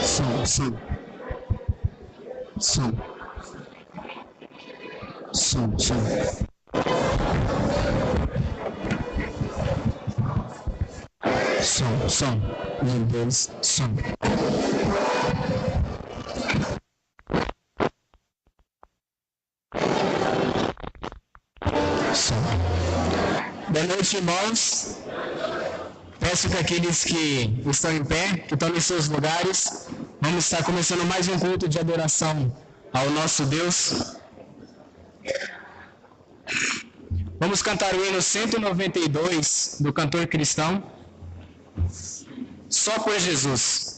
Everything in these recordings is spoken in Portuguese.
Som, som, som, som, som. Som, som, meu Deus, som. Som. Boa noite, irmãos. Peço que aqueles que estão em pé, que estão em seus lugares, vamos estar começando mais um culto de adoração ao nosso Deus. Vamos cantar o hino 192 do cantor cristão, Só por Jesus.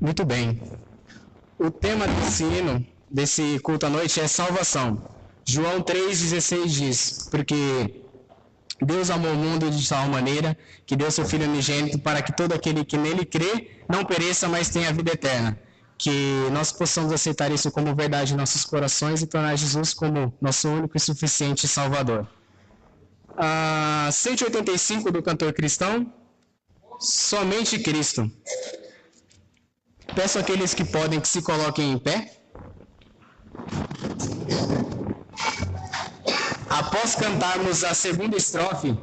Muito bem. O tema desse hino, desse culto à noite, é salvação. João 3,16 diz, porque Deus amou o mundo de tal maneira que deu seu Filho unigênito para que todo aquele que nele crê não pereça, mas tenha a vida eterna. Que nós possamos aceitar isso como verdade em nossos corações e tornar Jesus como nosso único e suficiente Salvador. 185 do cantor cristão, Somente Cristo. Peço àqueles que podem que se coloquem em pé. Após cantarmos a segunda estrofe,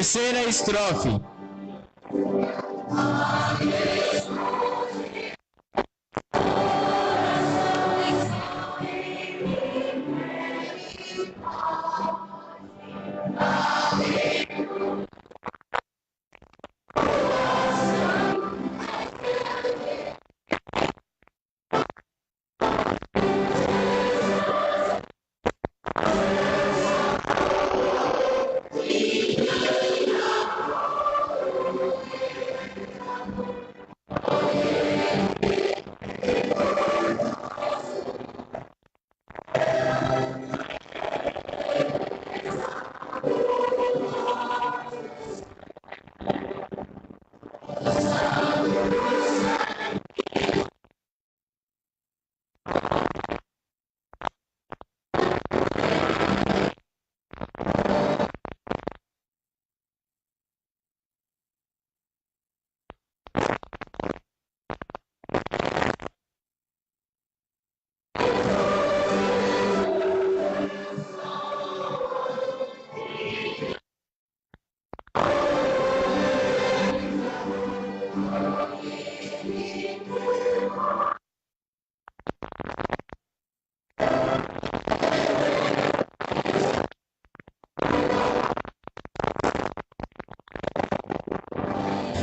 Terceira estrofe.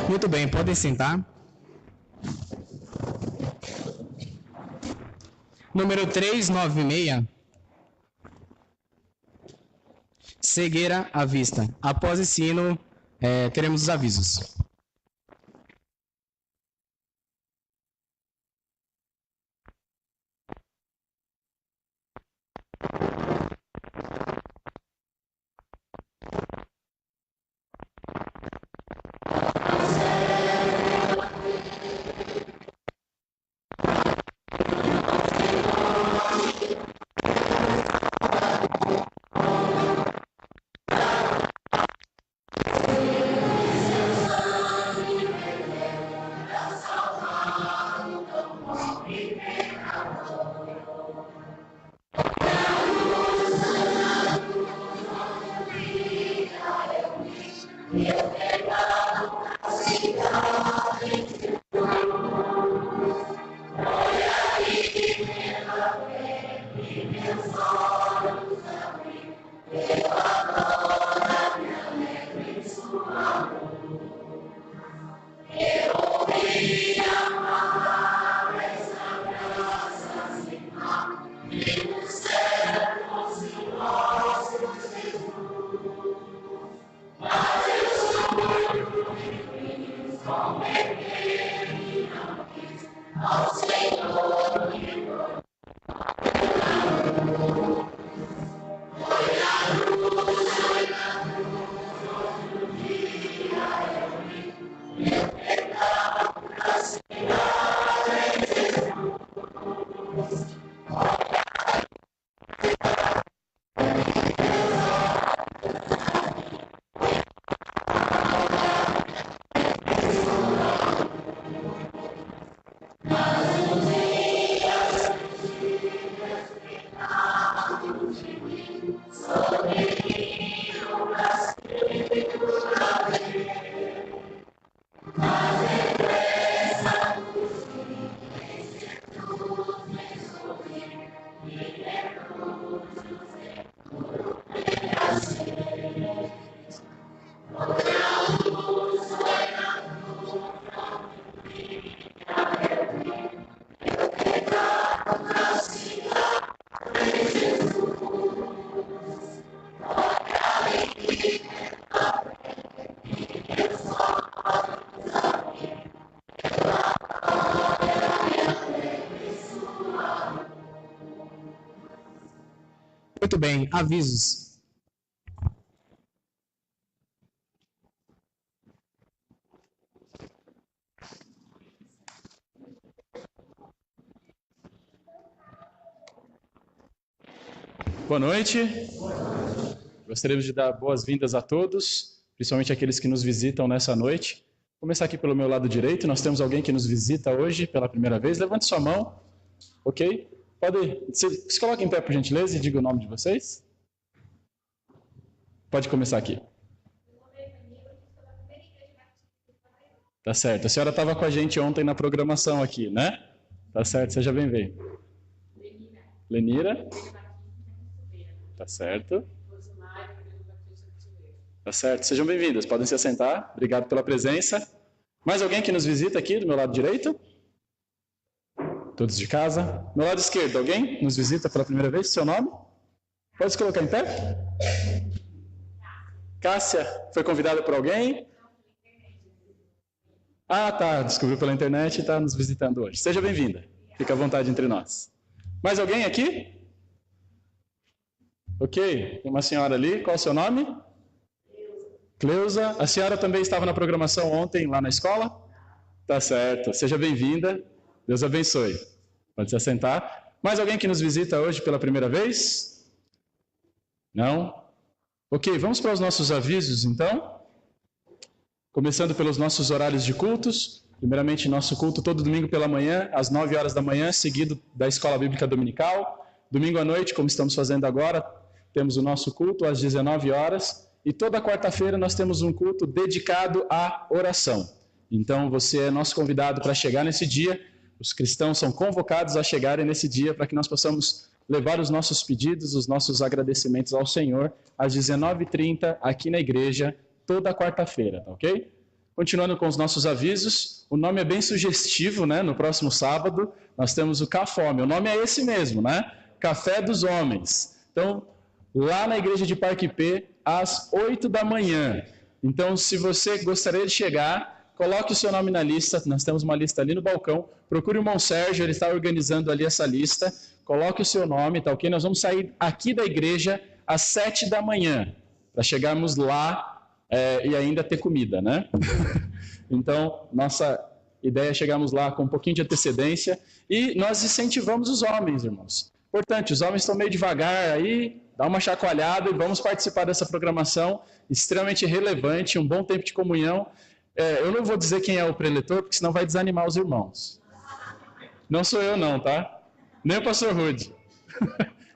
Muito bem, podem sentar. Número 396. Cegueira à vista. Após esse hino, teremos os avisos. Muito bem, avisos. Boa noite. Gostaríamos de dar boas-vindas a todos, principalmente aqueles que nos visitam nessa noite. Vou começar aqui pelo meu lado direito. Nós temos alguém que nos visita hoje pela primeira vez. Levante sua mão. Ok? Se coloque em pé, por gentileza, e diga o nome de vocês. Pode começar aqui. Tá certo. A senhora estava com a gente ontem na programação aqui, né? Tá certo. Seja bem-vindo. Lenira. Tá certo. Tá certo. Sejam bem-vindos. Podem se assentar. Obrigado pela presença. Mais alguém que nos visita aqui do meu lado direito? Todos de casa. Do meu lado esquerdo, alguém nos visita pela primeira vez? Seu nome? Pode se colocar em pé? Cássia, foi convidada por alguém? Ah, tá. Descobriu pela internet e está nos visitando hoje. Seja bem-vinda. Fica à vontade entre nós. Mais alguém aqui? Ok. Tem uma senhora ali. Qual é o seu nome? Cleusa. A senhora também estava na programação ontem lá na escola? Tá certo. Seja bem-vinda. Deus abençoe. Pode se assentar. Mais alguém que nos visita hoje pela primeira vez? Não? Ok, vamos para os nossos avisos, então. Começando pelos nossos horários de cultos. Primeiramente, nosso culto todo domingo pela manhã, às 9 horas da manhã, seguido da Escola Bíblica Dominical. Domingo à noite, como estamos fazendo agora, temos o nosso culto às 19 horas. E toda quarta-feira nós temos um culto dedicado à oração. Então, você é nosso convidado para chegar nesse dia. Os cristãos são convocados a chegarem nesse dia para que nós possamos levar os nossos pedidos, os nossos agradecimentos ao Senhor às 19h30 aqui na igreja, toda quarta-feira, tá ok? Continuando com os nossos avisos, o nome é bem sugestivo, né? No próximo sábado nós temos o Cafome. O nome é esse mesmo, né? Café dos Homens. Então, lá na igreja de Parque P, às 8 da manhã. Então, se você gostaria de chegar, coloque o seu nome na lista. Nós temos uma lista ali no balcão. Procure o irmão Sérgio, ele está organizando ali essa lista. Coloque o seu nome, tá ok? Nós vamos sair aqui da igreja às 7 da manhã, para chegarmos lá e ainda ter comida, né? Então, nossa ideia é chegarmos lá com um pouquinho de antecedência. E nós incentivamos os homens, irmãos. Importante, os homens estão meio devagar aí, dá uma chacoalhada e vamos participar dessa programação extremamente relevante, um bom tempo de comunhão. Eu não vou dizer quem é o preletor, porque senão vai desanimar os irmãos. Não sou eu não, tá? Nem o pastor Rude.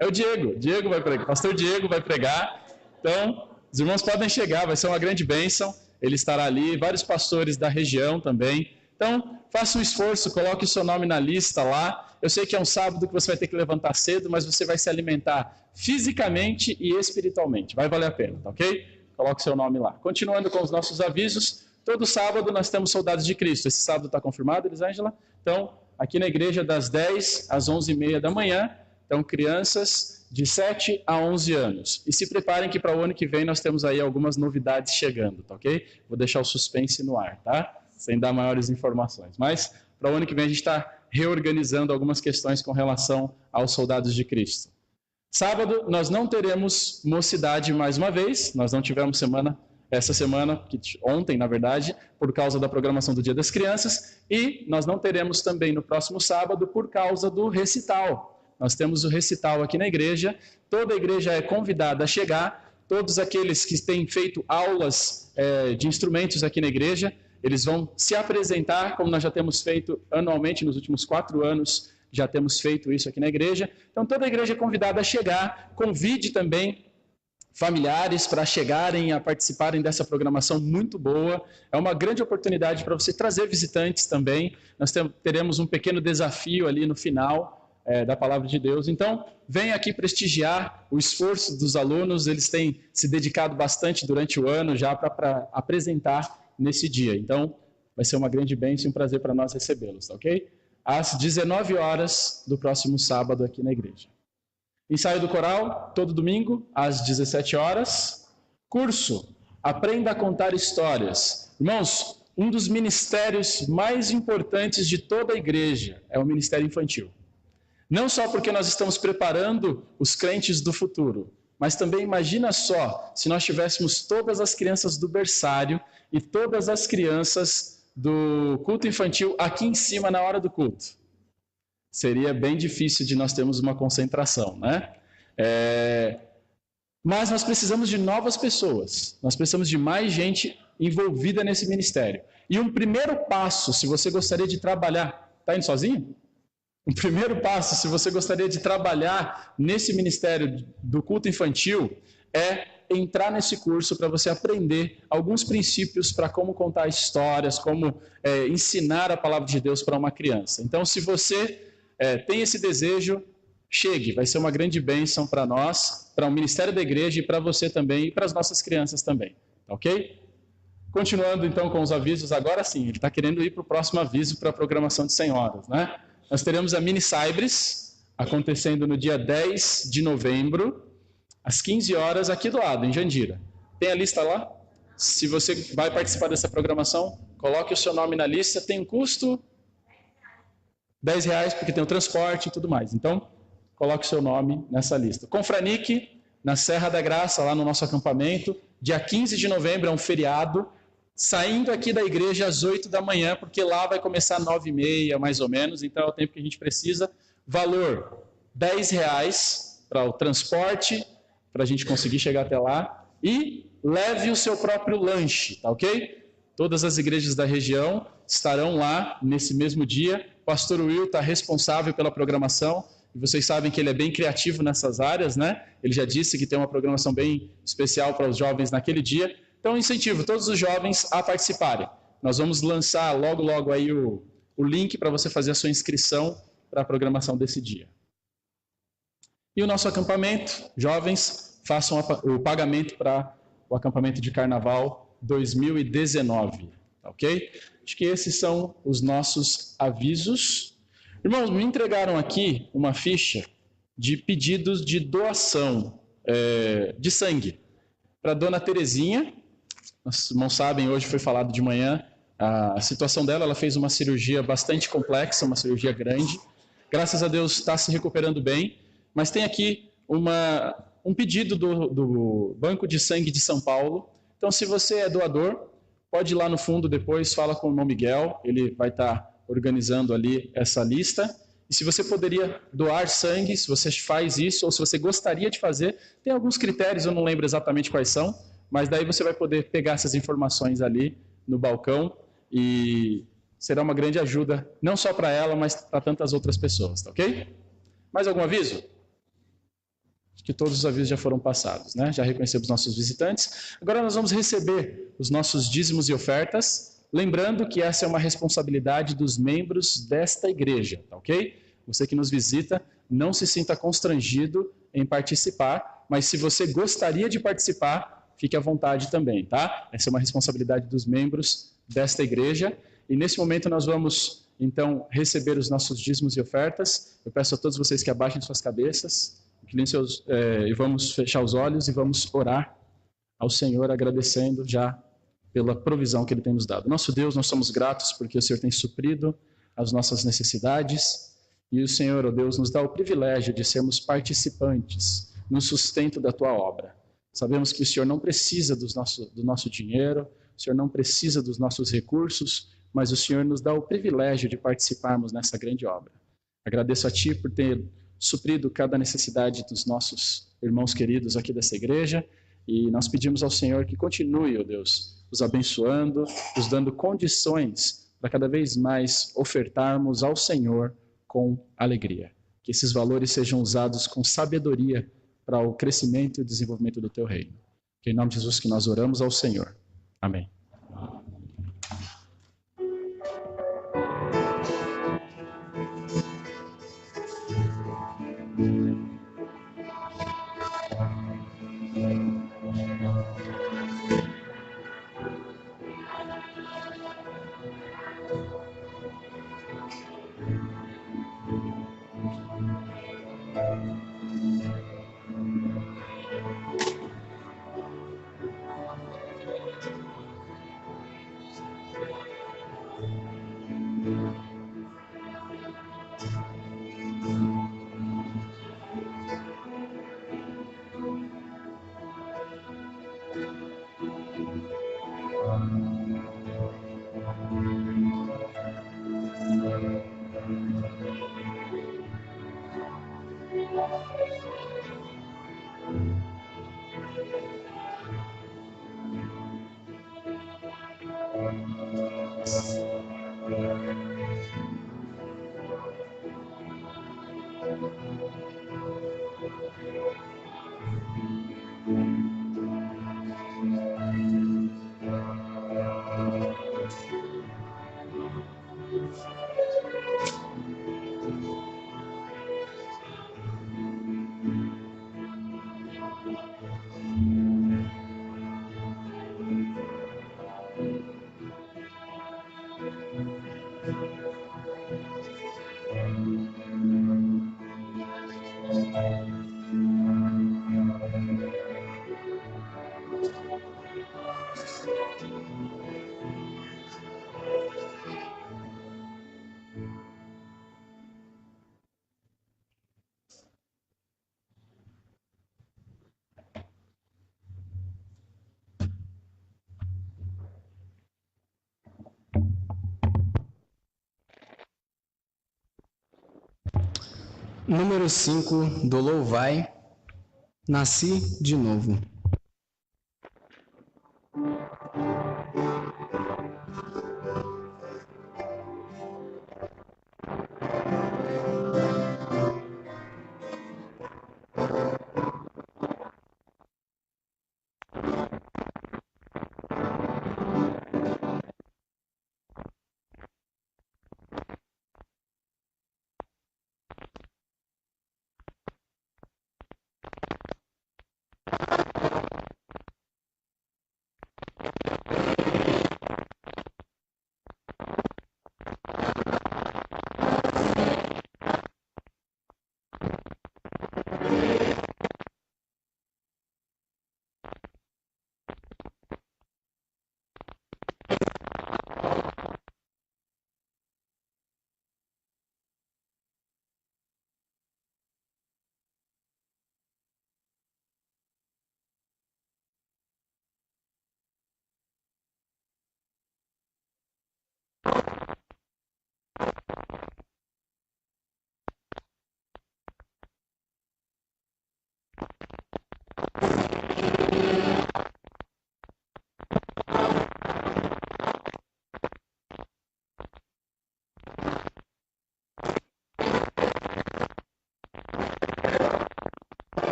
É o Diego. Diego vai pregar. Pastor Diego vai pregar. Então, os irmãos podem chegar, vai ser uma grande bênção. Ele estará ali, vários pastores da região também. Então, faça um esforço, coloque o seu nome na lista lá. Eu sei que é um sábado que você vai ter que levantar cedo, mas você vai se alimentar fisicamente e espiritualmente. Vai valer a pena, tá ok? Coloque o seu nome lá. Continuando com os nossos avisos, todo sábado nós temos Soldados de Cristo. Esse sábado está confirmado, Elisângela? Então, aqui na igreja das 10 às 11h30 da manhã. Então, crianças de 7 a 11 anos. E se preparem que para o ano que vem nós temos aí algumas novidades chegando, tá ok? Vou deixar o suspense no ar, tá? Sem dar maiores informações. Mas, para o ano que vem a gente está reorganizando algumas questões com relação aos Soldados de Cristo. Sábado, nós não teremos mocidade mais uma vez. Nós não tivemos essa semana, ontem, na verdade, por causa da programação do Dia das Crianças. E nós não teremos também no próximo sábado por causa do recital. Nós temos o recital aqui na igreja, toda a igreja é convidada a chegar, todos aqueles que têm feito aulas de instrumentos aqui na igreja, eles vão se apresentar, como nós já temos feito anualmente nos últimos 4 anos, já temos feito isso aqui na igreja. Então toda a igreja é convidada a chegar, convide também familiares para chegarem a participarem dessa programação muito boa. É uma grande oportunidade para você trazer visitantes também. Nós teremos um pequeno desafio ali no final, da Palavra de Deus. Então, venha aqui prestigiar o esforço dos alunos, eles têm se dedicado bastante durante o ano já para apresentar nesse dia. Então, vai ser uma grande bênção e um prazer para nós recebê-los, ok? Às 19 horas do próximo sábado aqui na igreja. Ensaio do coral, todo domingo, às 17 horas. Curso, Aprenda a Contar Histórias. Irmãos, um dos ministérios mais importantes de toda a igreja é o ministério infantil. Não só porque nós estamos preparando os crentes do futuro, mas também imagina só se nós tivéssemos todas as crianças do berçário e todas as crianças do culto infantil aqui em cima na hora do culto. Seria bem difícil de nós termos uma concentração, né? Mas nós precisamos de novas pessoas, nós precisamos de mais gente envolvida nesse ministério. E um primeiro passo, se você gostaria de trabalhar... Está indo sozinho? Um primeiro passo, se você gostaria de trabalhar nesse ministério do culto infantil, é entrar nesse curso para você aprender alguns princípios para como contar histórias, como ensinar a palavra de Deus para uma criança. Então, se você tem esse desejo, chegue, vai ser uma grande bênção para nós, para o ministério da igreja e para você também e para as nossas crianças também, ok? Continuando então com os avisos, agora sim, ele está querendo ir para o próximo aviso para a programação de 100 horas, né? Nós teremos a Mini Cybres acontecendo no dia 10 de novembro, às 15 horas, aqui do lado, em Jandira. Tem a lista lá? Se você vai participar dessa programação, coloque o seu nome na lista. Tem um custo R$10, porque tem o transporte e tudo mais. Então, coloque o seu nome nessa lista. Confranic, na Serra da Graça, lá no nosso acampamento, dia 15 de novembro, é um feriado, saindo aqui da igreja às 8 da manhã, porque lá vai começar às 9h30, mais ou menos, então é o tempo que a gente precisa. Valor R$10 para o transporte, para a gente conseguir chegar até lá, e leve o seu próprio lanche, tá ok? Todas as igrejas da região estarão lá nesse mesmo dia. O pastor Will está responsável pela programação, e vocês sabem que ele é bem criativo nessas áreas, né? Ele já disse que tem uma programação bem especial para os jovens naquele dia. Então, incentivo todos os jovens a participarem. Nós vamos lançar logo aí o link para você fazer a sua inscrição para a programação desse dia. E o nosso acampamento, jovens, façam o pagamento para o acampamento de Carnaval 2019, ok? Acho que esses são os nossos avisos. Irmãos, me entregaram aqui uma ficha de pedidos de doação de sangue para a dona Terezinha. Os irmãos sabem, hoje foi falado de manhã, a situação dela, ela fez uma cirurgia bastante complexa, uma cirurgia grande. Graças a Deus está se recuperando bem, mas tem aqui um pedido do Banco de Sangue de São Paulo. Então, se você é doador, pode ir lá no fundo depois, fala com o irmão Miguel, ele vai estar organizando ali essa lista. E se você poderia doar sangue, se você faz isso, ou se você gostaria de fazer, tem alguns critérios, eu não lembro exatamente quais são, mas daí você vai poder pegar essas informações ali no balcão e será uma grande ajuda, não só para ela, mas para tantas outras pessoas, tá ok? Mais algum aviso? Acho que todos os avisos já foram passados, né? Já reconhecemos nossos visitantes. Agora nós vamos receber os nossos dízimos e ofertas, lembrando que essa é uma responsabilidade dos membros desta igreja, tá ok? Você que nos visita, não se sinta constrangido em participar, mas se você gostaria de participar, fique à vontade também, tá? Essa é uma responsabilidade dos membros desta igreja. E nesse momento nós vamos, então, receber os nossos dízimos e ofertas. Eu peço a todos vocês que abaixem suas cabeças, e vamos fechar os olhos e vamos orar ao Senhor, agradecendo já pela provisão que Ele tem nos dado. Nosso Deus, nós somos gratos porque o Senhor tem suprido as nossas necessidades e o Senhor, ó Deus, nos dá o privilégio de sermos participantes no sustento da Tua obra. Sabemos que o Senhor não precisa do nosso dinheiro, o Senhor não precisa dos nossos recursos, mas o Senhor nos dá o privilégio de participarmos nessa grande obra. Agradeço a Ti por ter suprido cada necessidade dos nossos irmãos queridos aqui dessa igreja, e nós pedimos ao Senhor que continue, ó Deus, os abençoando, nos dando condições para cada vez mais ofertarmos ao Senhor com alegria. Que esses valores sejam usados com sabedoria para o crescimento e o desenvolvimento do Teu reino. Que em nome de Jesus que nós oramos ao Senhor. Amém. Número 5 do Louvai, Nasci de Novo.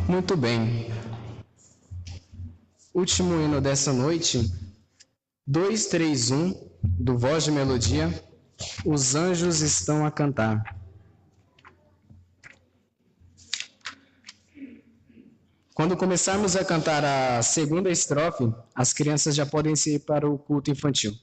Muito bem. Último hino dessa noite, 231, do Voz de Melodia, Os Anjos Estão a Cantar. Quando começarmos a cantar a segunda estrofe, as crianças já podem ir para o culto infantil.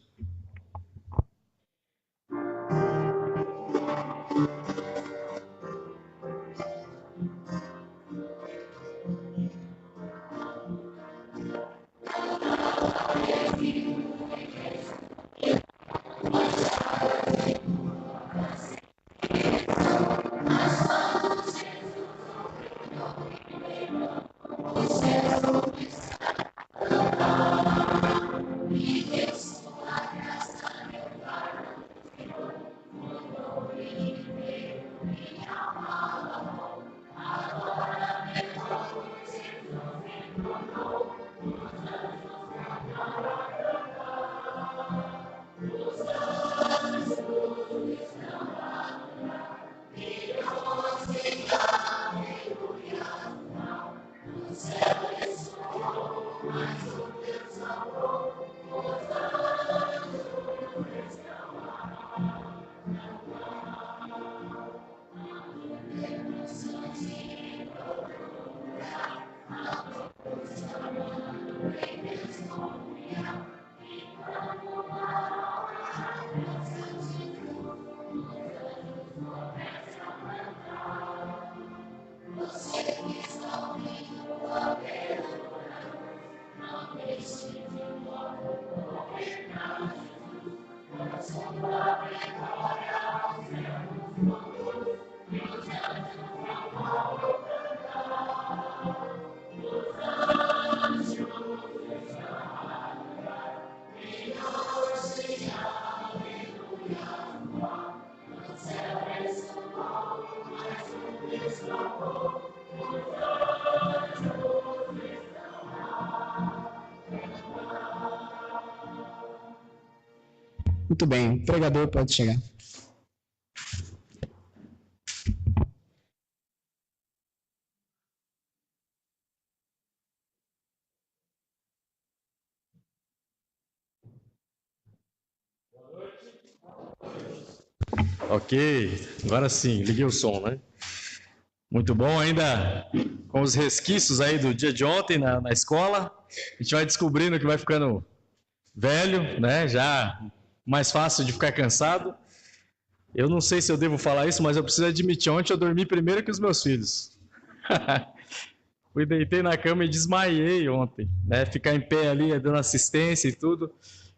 Muito bem, o pregador pode chegar. Ok, agora sim, liguei o som, né? Muito bom, ainda com os resquícios aí do dia de ontem na escola, a gente vai descobrindo que vai ficando velho, né? Já mais fácil de ficar cansado. Eu não sei se eu devo falar isso, mas eu preciso admitir, ontem eu dormi primeiro que os meus filhos. Fui, deitei na cama e desmaiei ontem, né? Ficar em pé ali, dando assistência e tudo.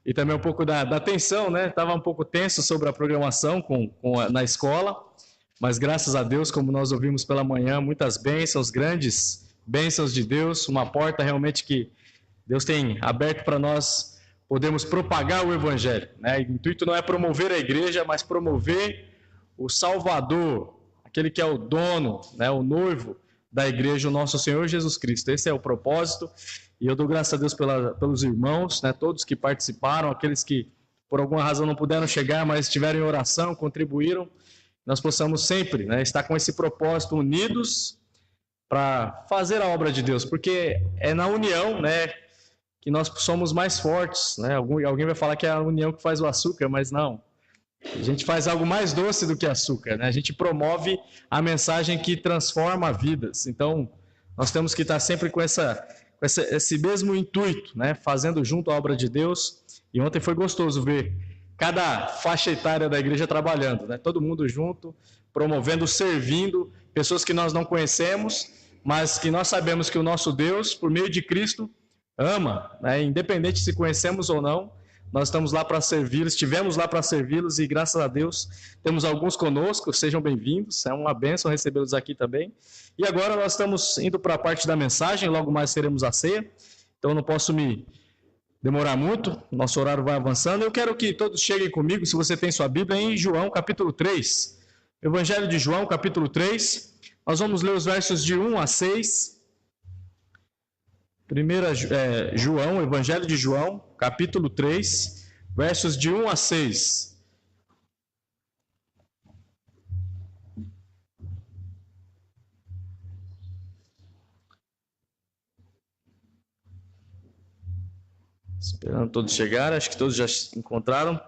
E também um pouco da tensão, né? Estava um pouco tenso sobre a programação na escola, mas graças a Deus, como nós ouvimos pela manhã, muitas bênçãos, grandes bênçãos de Deus, uma porta realmente que Deus tem aberto para nós podermos propagar o Evangelho, né? O intuito não é promover a igreja, mas promover o Salvador, aquele que é o dono, né? O noivo da igreja, o nosso Senhor Jesus Cristo. Esse é o propósito. E eu dou graças a Deus pelos irmãos, né, todos que participaram, aqueles que por alguma razão não puderam chegar, mas estiveram em oração, contribuíram. Nós possamos sempre, né, estar com esse propósito unidos para fazer a obra de Deus, porque é na união, né, que nós somos mais fortes. Né? Alguém vai falar que é a união que faz o açúcar, mas não. A gente faz algo mais doce do que açúcar. Né? A gente promove a mensagem que transforma vidas. Então, nós temos que estar sempre com esse mesmo intuito, né? Fazendo junto a obra de Deus. E ontem foi gostoso ver cada faixa etária da igreja trabalhando, né? Todo mundo junto, promovendo, servindo, pessoas que nós não conhecemos, mas que nós sabemos que o nosso Deus, por meio de Cristo, ama, né? Independente se conhecemos ou não, nós estamos lá para servi-los, estivemos lá para servi-los e graças a Deus temos alguns conosco, sejam bem-vindos, é uma bênção recebê-los aqui também. E agora nós estamos indo para a parte da mensagem, logo mais teremos a ceia, então não posso me demorar muito, nosso horário vai avançando. Eu quero que todos cheguem comigo, se você tem sua Bíblia, em João capítulo 3, Evangelho de João capítulo 3, nós vamos ler os versos de 1 a 6, João, Evangelho de João, capítulo 3, versos de 1 a 6. Esperando todos chegarem, acho que todos já encontraram.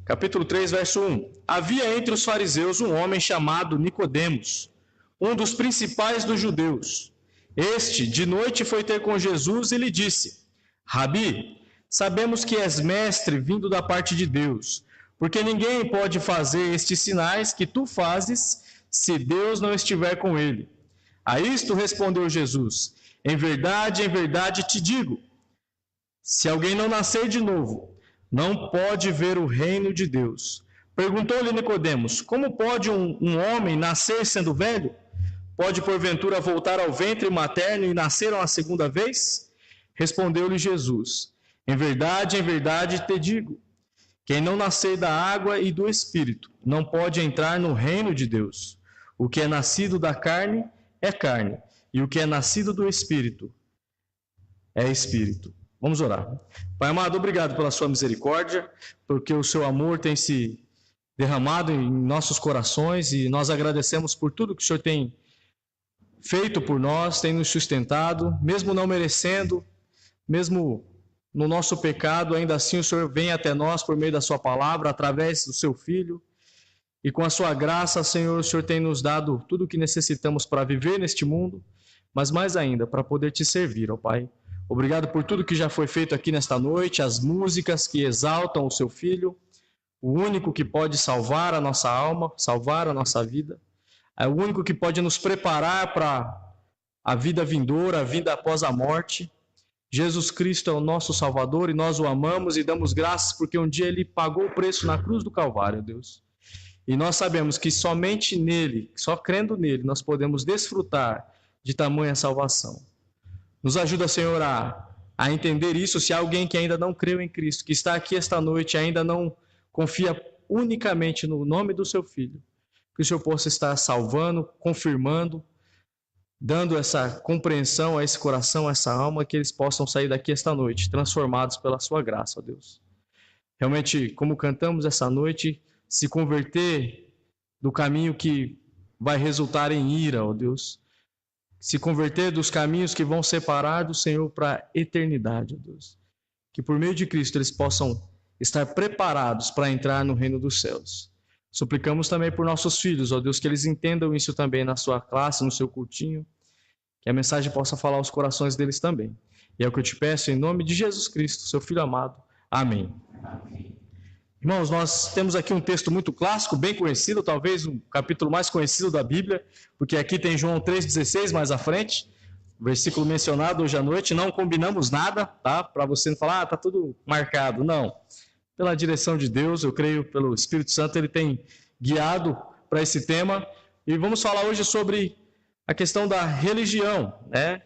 Capítulo 3, verso 1. Havia entre os fariseus um homem chamado Nicodemos, um dos principais dos judeus. Este, de noite, foi ter com Jesus e lhe disse: Rabi, sabemos que és mestre vindo da parte de Deus, porque ninguém pode fazer estes sinais que tu fazes se Deus não estiver com ele. A isto respondeu Jesus: em verdade te digo, se alguém não nascer de novo, não pode ver o reino de Deus. Perguntou-lhe Nicodemos: como pode um homem nascer sendo velho? Pode porventura voltar ao ventre materno e nascer uma segunda vez? Respondeu-lhe Jesus: em verdade te digo, quem não nascer da água e do Espírito não pode entrar no reino de Deus. O que é nascido da carne é carne, e o que é nascido do Espírito é Espírito. Vamos orar. Pai amado, obrigado pela sua misericórdia, porque o seu amor tem se derramado em nossos corações e nós agradecemos por tudo que o Senhor tem feito por nós, tem nos sustentado, mesmo não merecendo, mesmo no nosso pecado, ainda assim o Senhor vem até nós por meio da sua palavra, através do seu Filho, e com a sua graça, Senhor, o Senhor tem nos dado tudo o que necessitamos para viver neste mundo, mas mais ainda, para poder te servir, ó Pai. Obrigado por tudo que já foi feito aqui nesta noite, as músicas que exaltam o seu Filho, o único que pode salvar a nossa alma, salvar a nossa vida, é o único que pode nos preparar para a vida vindoura, a vida após a morte. Jesus Cristo é o nosso Salvador e nós o amamos e damos graças porque um dia Ele pagou o preço na cruz do Calvário, Deus. E nós sabemos que somente nele, só crendo nele, nós podemos desfrutar de tamanha salvação. Nos ajuda, Senhor, a entender isso. Se há alguém que ainda não creu em Cristo, que está aqui esta noite e ainda não confia unicamente no nome do seu Filho, que o Senhor possa estar salvando, confirmando, dando essa compreensão a esse coração, a essa alma, que eles possam sair daqui esta noite, transformados pela sua graça, ó Deus. Realmente, como cantamos essa noite, se converter do caminho que vai resultar em ira, ó Deus. Se converter dos caminhos que vão separar do Senhor para a eternidade, ó Deus. Que por meio de Cristo eles possam estar preparados para entrar no reino dos céus. Suplicamos também por nossos filhos, ó Deus, que eles entendam isso também na sua classe, no seu cultinho, que a mensagem possa falar aos corações deles também. E é o que eu te peço em nome de Jesus Cristo, seu Filho amado. Amém. Amém. Irmãos, nós temos aqui um texto muito clássico, bem conhecido, talvez o capítulo mais conhecido da Bíblia, porque aqui tem João 3,16 mais à frente, versículo mencionado hoje à noite. Não combinamos nada, tá? Para você não falar, tá tudo marcado. Não. Pela direção de Deus, eu creio, pelo Espírito Santo, Ele tem guiado para esse tema. E vamos falar hoje sobre a questão da religião, né?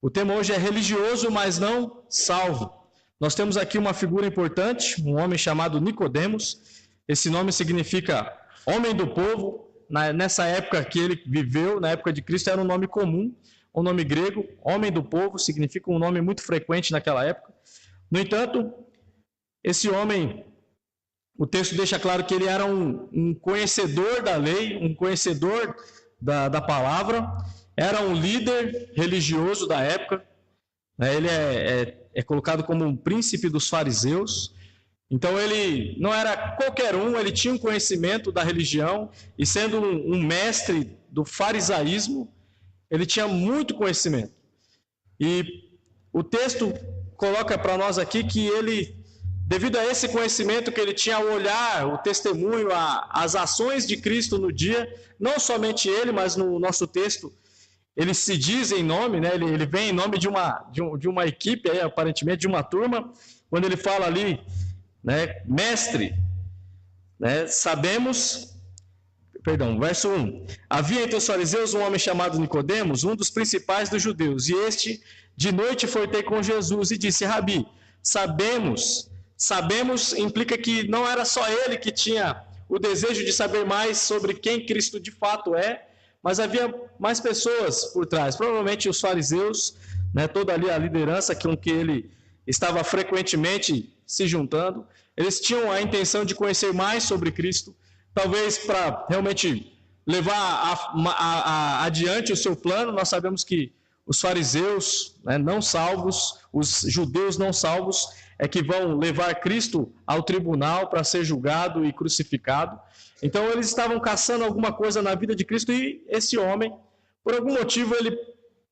O tema hoje é religioso, mas não salvo. Nós temos aqui uma figura importante, um homem chamado Nicodemos. Esse nome significa homem do povo. Nessa época que ele viveu, na época de Cristo, era um nome comum, um nome grego. Homem do povo significa um nome muito frequente naquela época. No entanto, esse homem, o texto deixa claro que ele era um conhecedor da lei, um conhecedor da palavra, era um líder religioso da época. Ele é colocado como um príncipe dos fariseus. Então ele não era qualquer um, ele tinha um conhecimento da religião, e sendo um mestre do farisaísmo, ele tinha muito conhecimento. E o texto coloca para nós aqui que ele, devido a esse conhecimento que ele tinha, ao olhar o testemunho, as ações de Cristo no dia, não somente ele, mas no nosso texto, ele se diz em nome, né? Ele vem em nome de uma equipe, aí, aparentemente de uma turma, quando ele fala ali, né, mestre, né, verso 1. Havia entre os fariseus um homem chamado Nicodemos, um dos principais dos judeus, e este de noite foi ter com Jesus e disse: Rabi, sabemos implica que não era só ele que tinha o desejo de saber mais sobre quem Cristo de fato é, mas havia mais pessoas por trás, provavelmente os fariseus, né, toda ali a liderança com que ele estava frequentemente se juntando. Eles tinham a intenção de conhecer mais sobre Cristo, talvez para realmente levar adiante o seu plano. Nós sabemos que os fariseus, né, não salvos, os judeus não salvos, é que vão levar Cristo ao tribunal para ser julgado e crucificado. Então eles estavam caçando alguma coisa na vida de Cristo, e esse homem, por algum motivo, ele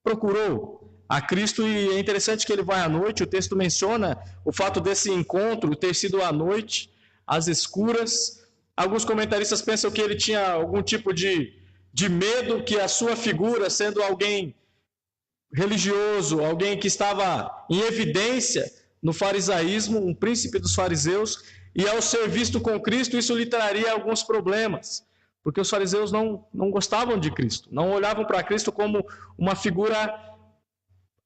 procurou a Cristo, e é interessante que ele vai à noite. O texto menciona o fato desse encontro ter sido à noite, às escuras. Alguns comentaristas pensam que ele tinha algum tipo de medo que a sua figura, sendo alguém religioso, alguém que estava em evidência no farisaísmo, um príncipe dos fariseus, e ao ser visto com Cristo, isso lhe traria alguns problemas, porque os fariseus não gostavam de Cristo, não olhavam para Cristo como uma figura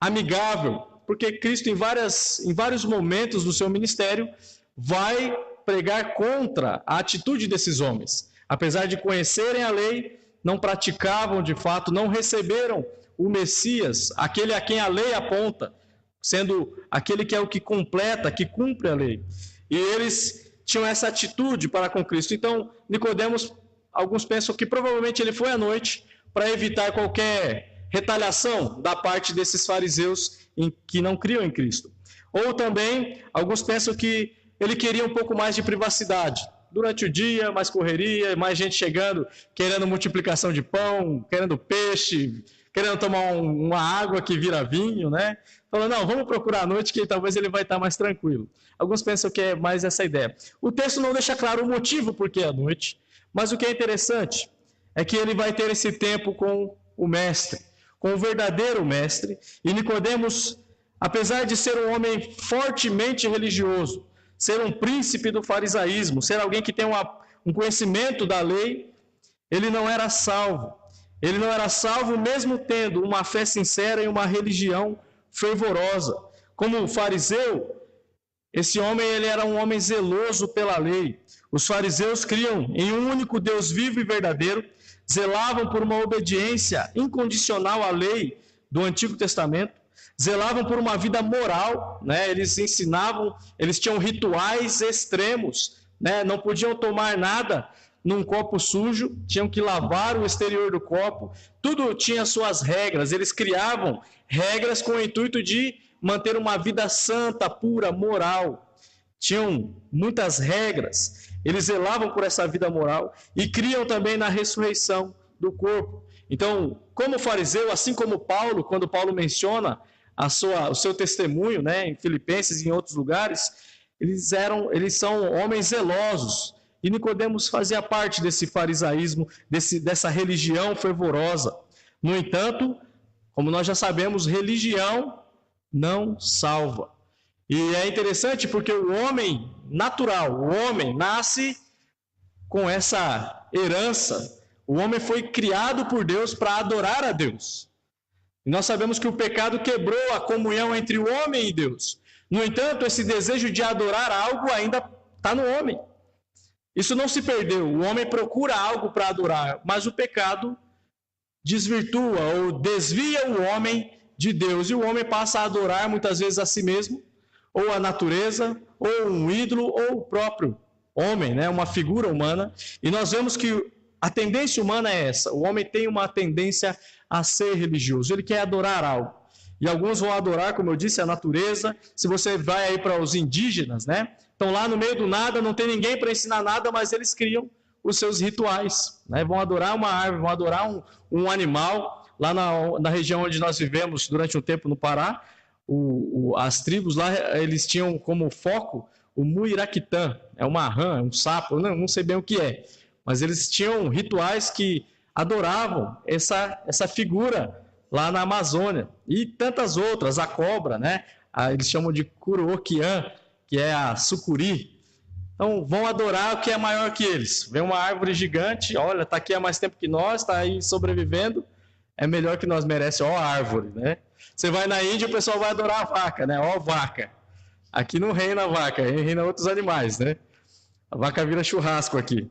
amigável, porque Cristo, em vários momentos do seu ministério, vai pregar contra a atitude desses homens. Apesar de conhecerem a lei, não praticavam de fato, não receberam o Messias, aquele a quem a lei aponta, sendo aquele que é o que completa, que cumpre a lei. E eles tinham essa atitude para com Cristo. Então, Nicodemos, alguns pensam que provavelmente ele foi à noite para evitar qualquer retaliação da parte desses fariseus que não criam em Cristo. Ou também, alguns pensam que ele queria um pouco mais de privacidade. Durante o dia, mais correria, mais gente chegando, querendo multiplicação de pão, querendo peixe, querendo tomar uma água que vira vinho, né? Falando, não, vamos procurar à noite que talvez ele vai estar mais tranquilo. Alguns pensam que é mais essa ideia. O texto não deixa claro o motivo por que à noite, mas o que é interessante é que ele vai ter esse tempo com o mestre, com o verdadeiro mestre, e Nicodemos, apesar de ser um homem fortemente religioso, ser um príncipe do farisaísmo, ser alguém que tem um conhecimento da lei, ele não era salvo. Ele não era salvo mesmo tendo uma fé sincera e uma religião fervorosa. Como fariseu, esse homem ele era um homem zeloso pela lei. Os fariseus criam em um único Deus vivo e verdadeiro, zelavam por uma obediência incondicional à lei do Antigo Testamento, zelavam por uma vida moral, né? Eles ensinavam, eles tinham rituais extremos, né? Não podiam tomar nada num copo sujo, tinham que lavar o exterior do copo, tudo tinha suas regras, eles criavam regras com o intuito de manter uma vida santa, pura, moral. Tinham muitas regras, eles zelavam por essa vida moral e criam também na ressurreição do corpo. Então, como fariseu, assim como Paulo, quando Paulo menciona o seu testemunho, né, em Filipenses e em outros lugares, eles são homens zelosos. E Nicodemos fazia parte desse farisaísmo, dessa religião fervorosa. No entanto, como nós já sabemos, religião não salva. E é interessante porque o homem natural, o homem nasce com essa herança. O homem foi criado por Deus para adorar a Deus. E nós sabemos que o pecado quebrou a comunhão entre o homem e Deus. No entanto, esse desejo de adorar algo ainda está no homem. Isso não se perdeu. O homem procura algo para adorar, mas o pecado desvirtua ou desvia o homem de Deus. E o homem passa a adorar muitas vezes a si mesmo, ou a natureza, ou um ídolo, ou o próprio homem, né? Uma figura humana. E nós vemos que a tendência humana é essa. O homem tem uma tendência a ser religioso. Ele quer adorar algo. E alguns vão adorar, como eu disse, a natureza. Se você vai aí para os indígenas, né? Estão lá no meio do nada, não tem ninguém para ensinar nada, mas eles criam os seus rituais, né? Vão adorar uma árvore, vão adorar um animal. Lá na região onde nós vivemos durante um tempo no Pará, as tribos lá, eles tinham como foco o muiraquitã, é uma rã, é um sapo, não sei bem o que é, mas eles tinham rituais que adoravam essa figura lá na Amazônia, e tantas outras, a cobra, né? Eles chamam de Kuruokian, que é a sucuri. Então, vão adorar o que é maior que eles. Vem uma árvore gigante, olha, está aqui há mais tempo que nós, está aí sobrevivendo, é melhor que nós, merece, ó a árvore, né? Você vai na Índia, o pessoal vai adorar a vaca, né? Ó vaca. Aqui não reina a vaca, reina outros animais, né? A vaca vira churrasco aqui.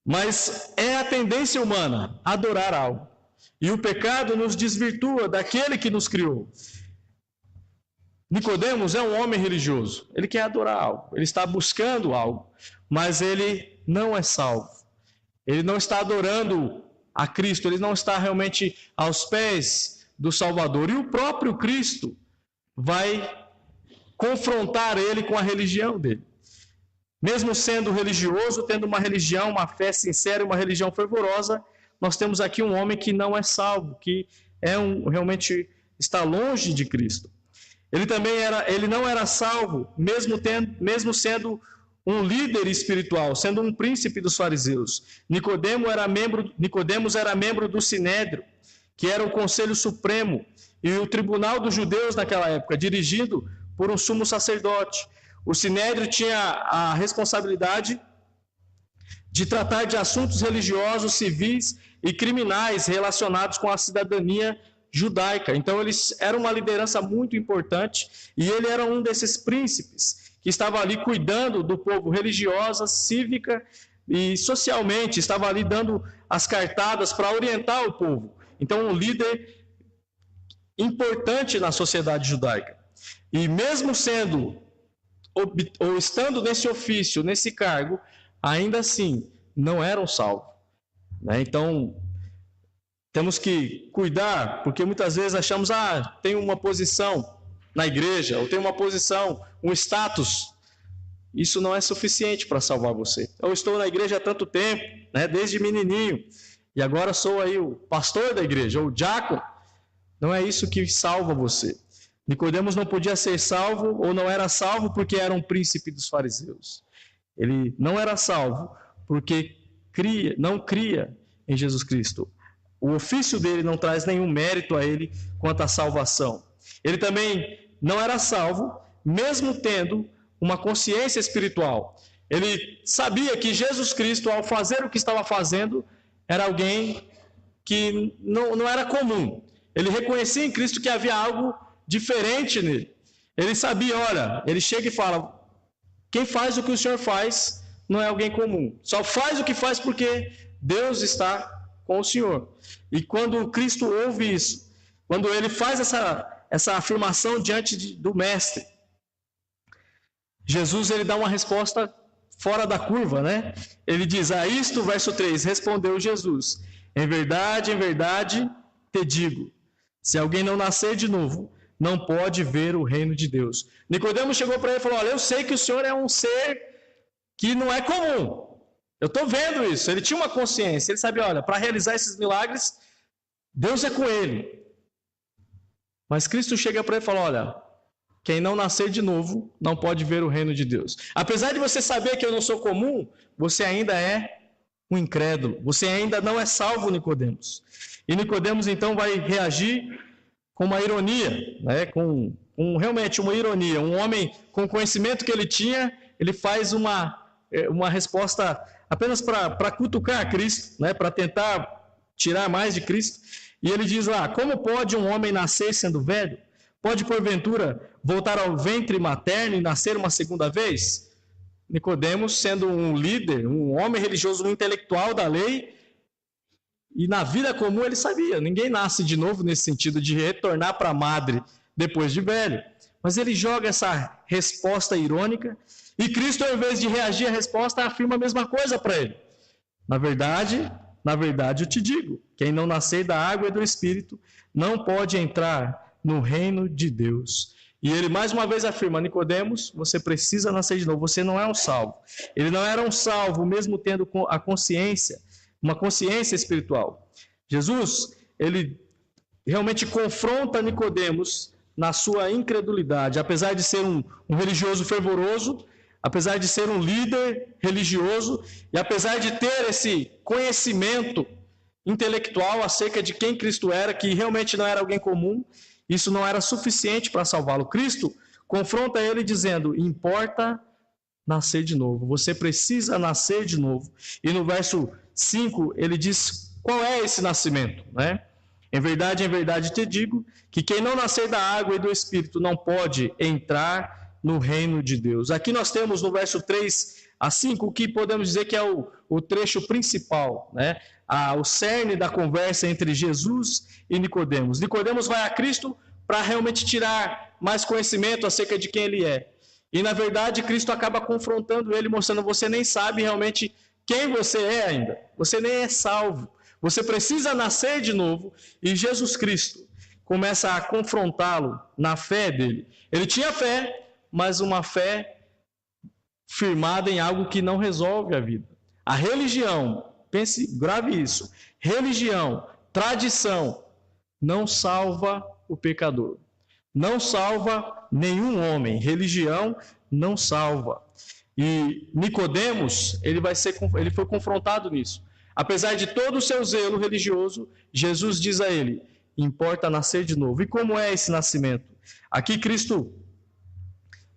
Mas é a tendência humana adorar algo. E o pecado nos desvirtua daquele que nos criou. Nicodemos é um homem religioso. Ele quer adorar algo. Ele está buscando algo. Mas ele não é salvo. Ele não está adorando a Cristo. Ele não está realmente aos pés do Salvador. E o próprio Cristo vai confrontar ele com a religião dele. Mesmo sendo religioso, tendo uma religião, uma fé sincera, uma religião fervorosa, nós temos aqui um homem que não é salvo, que realmente está longe de Cristo. Ele não era salvo, mesmo sendo um líder espiritual, sendo um príncipe dos fariseus. Nicodemos era membro do Sinédrio, que era o Conselho Supremo e o tribunal dos judeus naquela época, dirigido por um sumo sacerdote. O Sinédrio tinha a responsabilidade de tratar de assuntos religiosos, civis e criminais relacionados com a cidadania judaica. Então, eles eram uma liderança muito importante e ele era um desses príncipes que estava ali cuidando do povo religiosa, cívica e socialmente, estava ali dando as cartadas para orientar o povo. Então, um líder importante na sociedade judaica. E mesmo estando nesse ofício, nesse cargo, ainda assim, não eram salvos. Né? Então, temos que cuidar, porque muitas vezes achamos, tem uma posição na igreja, ou tenho uma posição, um status, isso não é suficiente para salvar você. Eu estou na igreja há tanto tempo, né, desde menininho, e agora sou aí o pastor da igreja, ou o diácono. Não é isso que salva você. Nicodemos não podia ser salvo, ou não era salvo porque era um príncipe dos fariseus. Ele não era salvo porque não cria em Jesus Cristo. O ofício dele não traz nenhum mérito a ele quanto à salvação. Ele também não era salvo, mesmo tendo uma consciência espiritual. Ele sabia que Jesus Cristo, ao fazer o que estava fazendo, era alguém que não era comum. Ele reconhecia em Cristo que havia algo diferente nele. Ele sabia, olha, ele chega e fala, quem faz o que o Senhor faz não é alguém comum. Só faz o que faz porque Deus está com o Senhor. E quando Cristo ouve isso, quando ele faz essa afirmação diante do Mestre, Jesus ele dá uma resposta fora da curva, né? Ele diz, a isto, verso 3, respondeu Jesus, em verdade, te digo, se alguém não nascer de novo, não pode ver o reino de Deus. Nicodemos chegou para ele e falou, olha, eu sei que o Senhor é um ser que não é comum. Eu estou vendo isso. Ele tinha uma consciência, ele sabia, olha, para realizar esses milagres, Deus é com ele. Mas Cristo chega para ele e fala, olha, quem não nascer de novo não pode ver o reino de Deus. Apesar de você saber que eu não sou comum, você ainda é um incrédulo. Você ainda não é salvo, Nicodemos. E Nicodemos então vai reagir com uma ironia, né? com realmente uma ironia. Um homem com o conhecimento que ele tinha, ele faz uma resposta apenas para cutucar Cristo, né? Para tentar tirar mais de Cristo. E ele diz lá, como pode um homem nascer sendo velho? Pode, porventura, voltar ao ventre materno e nascer uma segunda vez? Nicodemos, sendo um líder, um homem religioso, um intelectual da lei, e na vida comum ele sabia, ninguém nasce de novo nesse sentido de retornar para a madre depois de velho. Mas ele joga essa resposta irônica, e Cristo, ao invés de reagir à resposta, afirma a mesma coisa para ele. Na verdade, eu te digo, quem não nascer da água e do Espírito não pode entrar no reino de Deus. E ele mais uma vez afirma, Nicodemos, você precisa nascer de novo, você não é um salvo. Ele não era um salvo, mesmo tendo a consciência, uma consciência espiritual. Jesus, ele realmente confronta Nicodemos na sua incredulidade, apesar de ser um religioso fervoroso, apesar de ser um líder religioso, e apesar de ter esse conhecimento intelectual acerca de quem Cristo era, que realmente não era alguém comum, isso não era suficiente para salvá-lo. Cristo confronta ele dizendo, importa nascer de novo, você precisa nascer de novo. E no verso 5 ele diz qual é esse nascimento, né? Em verdade te digo, que quem não nascer da água e do Espírito não pode entrar no reino de Deus. Aqui nós temos no verso 3 a 5 o que podemos dizer que é o trecho principal, né? O cerne da conversa entre Jesus e Nicodemos. Nicodemos vai a Cristo para realmente tirar mais conhecimento acerca de quem ele é. E na verdade Cristo acaba confrontando ele, mostrando você nem sabe realmente quem você é ainda. Você nem é salvo. Você precisa nascer de novo. E Jesus Cristo começa a confrontá-lo na fé dele. Ele tinha fé, mas uma fé firmada em algo que não resolve a vida. A religião, grave isso, religião, tradição, não salva o pecador. Não salva nenhum homem. Religião não salva. E Nicodemos, ele foi confrontado nisso. Apesar de todo o seu zelo religioso, Jesus diz a ele, importa nascer de novo. E como é esse nascimento? Aqui Cristo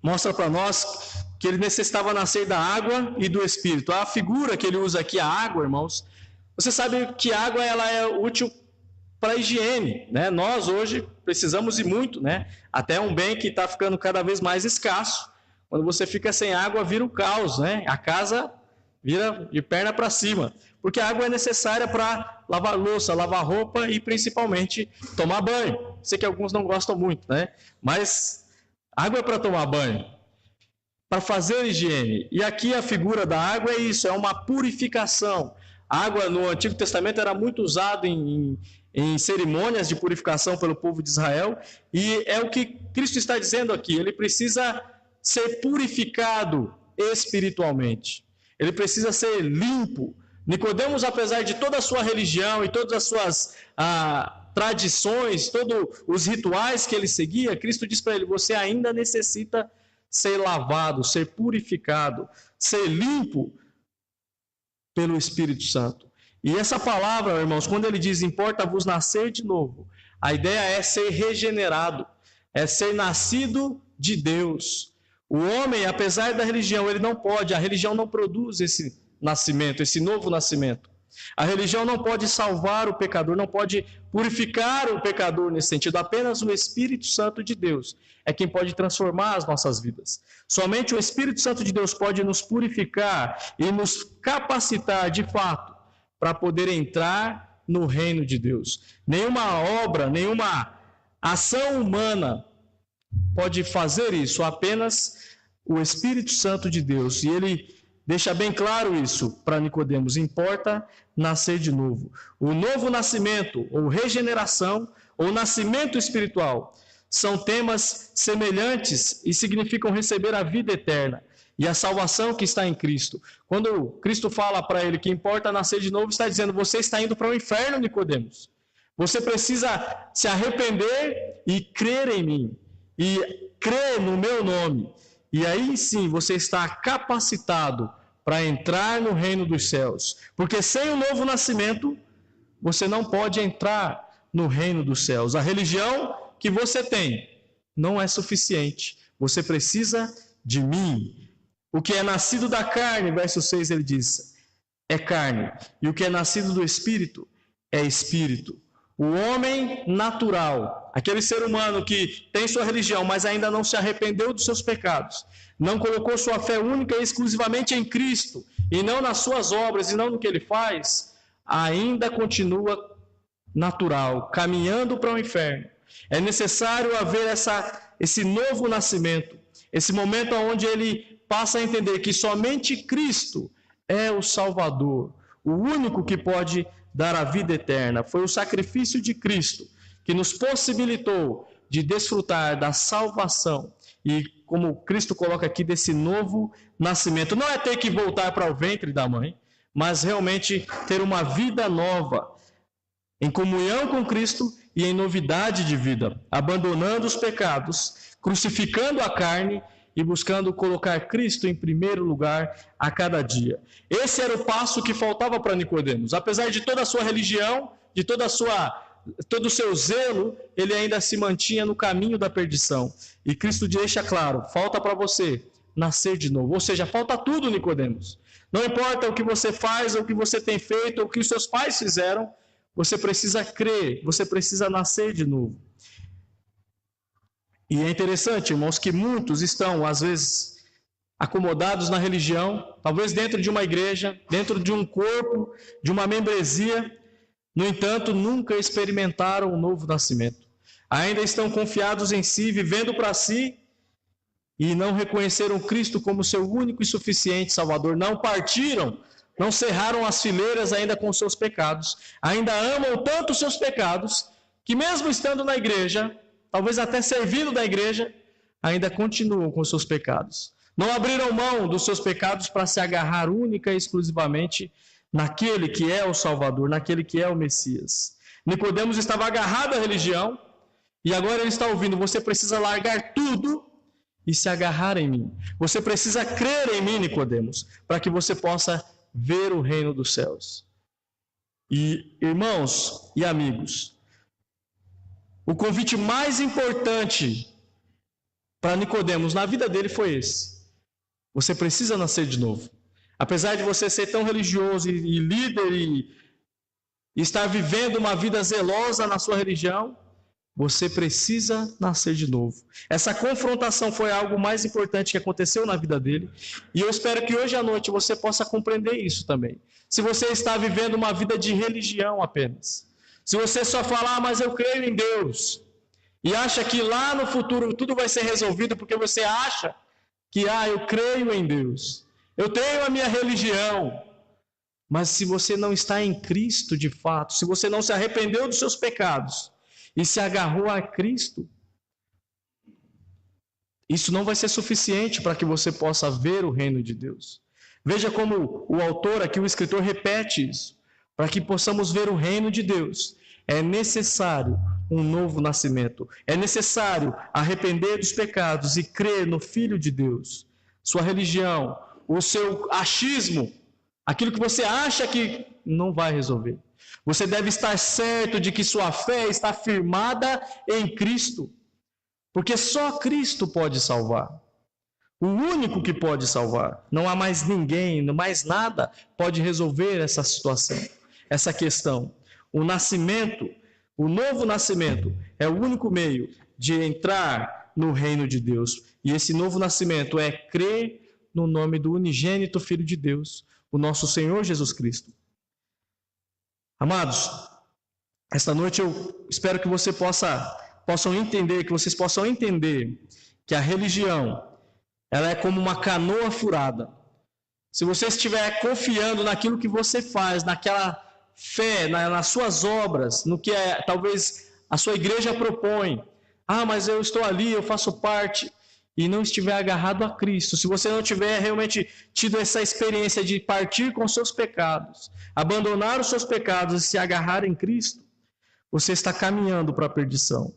mostra para nós que ele necessitava nascer da água e do Espírito. A figura que ele usa aqui, a água, irmãos, você sabe que a água ela é útil para a higiene, né? Nós hoje precisamos e muito, né? Até um bem que está ficando cada vez mais escasso. Quando você fica sem água, vira um caos, né? A casa vira de perna para cima. Porque a água é necessária para lavar louça, lavar roupa e principalmente tomar banho. Sei que alguns não gostam muito, né? Mas água é para tomar banho, para fazer higiene. E aqui a figura da água é isso, é uma purificação. A água no Antigo Testamento era muito usada em em cerimônias de purificação pelo povo de Israel, e é o que Cristo está dizendo aqui, ele precisa ser purificado espiritualmente, ele precisa ser limpo. Nicodemos, apesar de toda a sua religião e todas as suas tradições, todos os rituais que ele seguia, Cristo diz para ele, você ainda necessita ser lavado, ser purificado, ser limpo pelo Espírito Santo. E essa palavra, irmãos, quando ele diz, importa-vos nascer de novo, a ideia é ser regenerado, é ser nascido de Deus. O homem, apesar da religião, ele não pode, a religião não produz esse nascimento, esse novo nascimento. A religião não pode salvar o pecador, não pode purificar o pecador nesse sentido. Apenas o Espírito Santo de Deus é quem pode transformar as nossas vidas. Somente o Espírito Santo de Deus pode nos purificar e nos capacitar de fato para poder entrar no reino de Deus. Nenhuma obra, nenhuma ação humana pode fazer isso, apenas o Espírito Santo de Deus. E ele deixa bem claro isso para Nicodemos, importa nascer de novo. O novo nascimento, ou regeneração, ou nascimento espiritual, são temas semelhantes e significam receber a vida eterna e a salvação que está em Cristo. Quando Cristo fala para ele que importa nascer de novo, está dizendo, você está indo para o inferno, Nicodemos. Você precisa se arrepender e crer em mim, e crer no meu nome. E aí sim você está capacitado para entrar no reino dos céus. Porque sem o novo nascimento, você não pode entrar no reino dos céus. A religião que você tem não é suficiente. Você precisa de mim. O que é nascido da carne, verso 6 ele diz, é carne. E o que é nascido do Espírito é Espírito. O homem natural, aquele ser humano que tem sua religião, mas ainda não se arrependeu dos seus pecados, não colocou sua fé única e exclusivamente em Cristo, e não nas suas obras, e não no que ele faz, ainda continua natural, caminhando para o inferno. É necessário haver esse novo nascimento, esse momento onde ele passa a entender que somente Cristo é o Salvador, o único que pode dar a vida eterna. Foi o sacrifício de Cristo que nos possibilitou de desfrutar da salvação e, como Cristo coloca aqui, desse novo nascimento. Não é ter que voltar para o ventre da mãe, mas realmente ter uma vida nova, em comunhão com Cristo e em novidade de vida, abandonando os pecados, crucificando a carne e buscando colocar Cristo em primeiro lugar a cada dia. Esse era o passo que faltava para Nicodemos. Apesar de toda a sua religião, de todo o seu zelo, ele ainda se mantinha no caminho da perdição. E Cristo deixa claro, falta para você nascer de novo. Ou seja, falta tudo, Nicodemos. Não importa o que você faz, ou o que você tem feito, ou o que os seus pais fizeram, você precisa crer, você precisa nascer de novo. E é interessante, irmãos, que muitos estão, às vezes, acomodados na religião, talvez dentro de uma igreja, dentro de um corpo, de uma membresia, no entanto, nunca experimentaram o novo nascimento. Ainda estão confiados em si, vivendo para si, e não reconheceram Cristo como seu único e suficiente Salvador. Não partiram, não cerraram as fileiras ainda com seus pecados. Ainda amam tanto os seus pecados, que mesmo estando na igreja, talvez até servindo da igreja, ainda continuam com seus pecados. Não abriram mão dos seus pecados para se agarrar única e exclusivamente naquele que é o Salvador, naquele que é o Messias. Nicodemos estava agarrado à religião, e agora ele está ouvindo, você precisa largar tudo e se agarrar em mim. Você precisa crer em mim, Nicodemos, para que você possa ver o reino dos céus. E, irmãos e amigos, o convite mais importante para Nicodemos na vida dele foi esse. Você precisa nascer de novo. Apesar de você ser tão religioso e líder e estar vivendo uma vida zelosa na sua religião, você precisa nascer de novo. Essa confrontação foi algo mais importante que aconteceu na vida dele. E eu espero que hoje à noite você possa compreender isso também. Se você está vivendo uma vida de religião apenas, se você só falar, mas eu creio em Deus, e acha que lá no futuro tudo vai ser resolvido porque você acha que, eu creio em Deus, eu tenho a minha religião, Mas se você não está em Cristo de fato, se você não se arrependeu dos seus pecados e se agarrou a Cristo, isso não vai ser suficiente para que você possa ver o reino de Deus. Veja como o autor aqui, o escritor, repete isso. Para que possamos ver o reino de Deus, é necessário um novo nascimento. É necessário arrepender dos pecados e crer no Filho de Deus. Sua religião, o seu achismo, aquilo que você acha que não vai resolver. Você deve estar certo de que sua fé está firmada em Cristo. Porque só Cristo pode salvar. O único que pode salvar. Não há mais ninguém, mais nada pode resolver essa situação, essa questão. O nascimento, o novo nascimento, é o único meio de entrar no reino de Deus. E esse novo nascimento é crer no nome do unigênito Filho de Deus, o nosso Senhor Jesus Cristo. Amados, esta noite eu espero que vocês possam entender que a religião, ela é como uma canoa furada. Se você estiver confiando naquilo que você faz, naquela fé, nas suas obras, no que talvez a sua igreja propõe, mas eu estou ali, eu faço parte, e não estiver agarrado a Cristo, se você não tiver realmente tido essa experiência de partir com os seus pecados, abandonar os seus pecados e se agarrar em Cristo, você está caminhando para a perdição.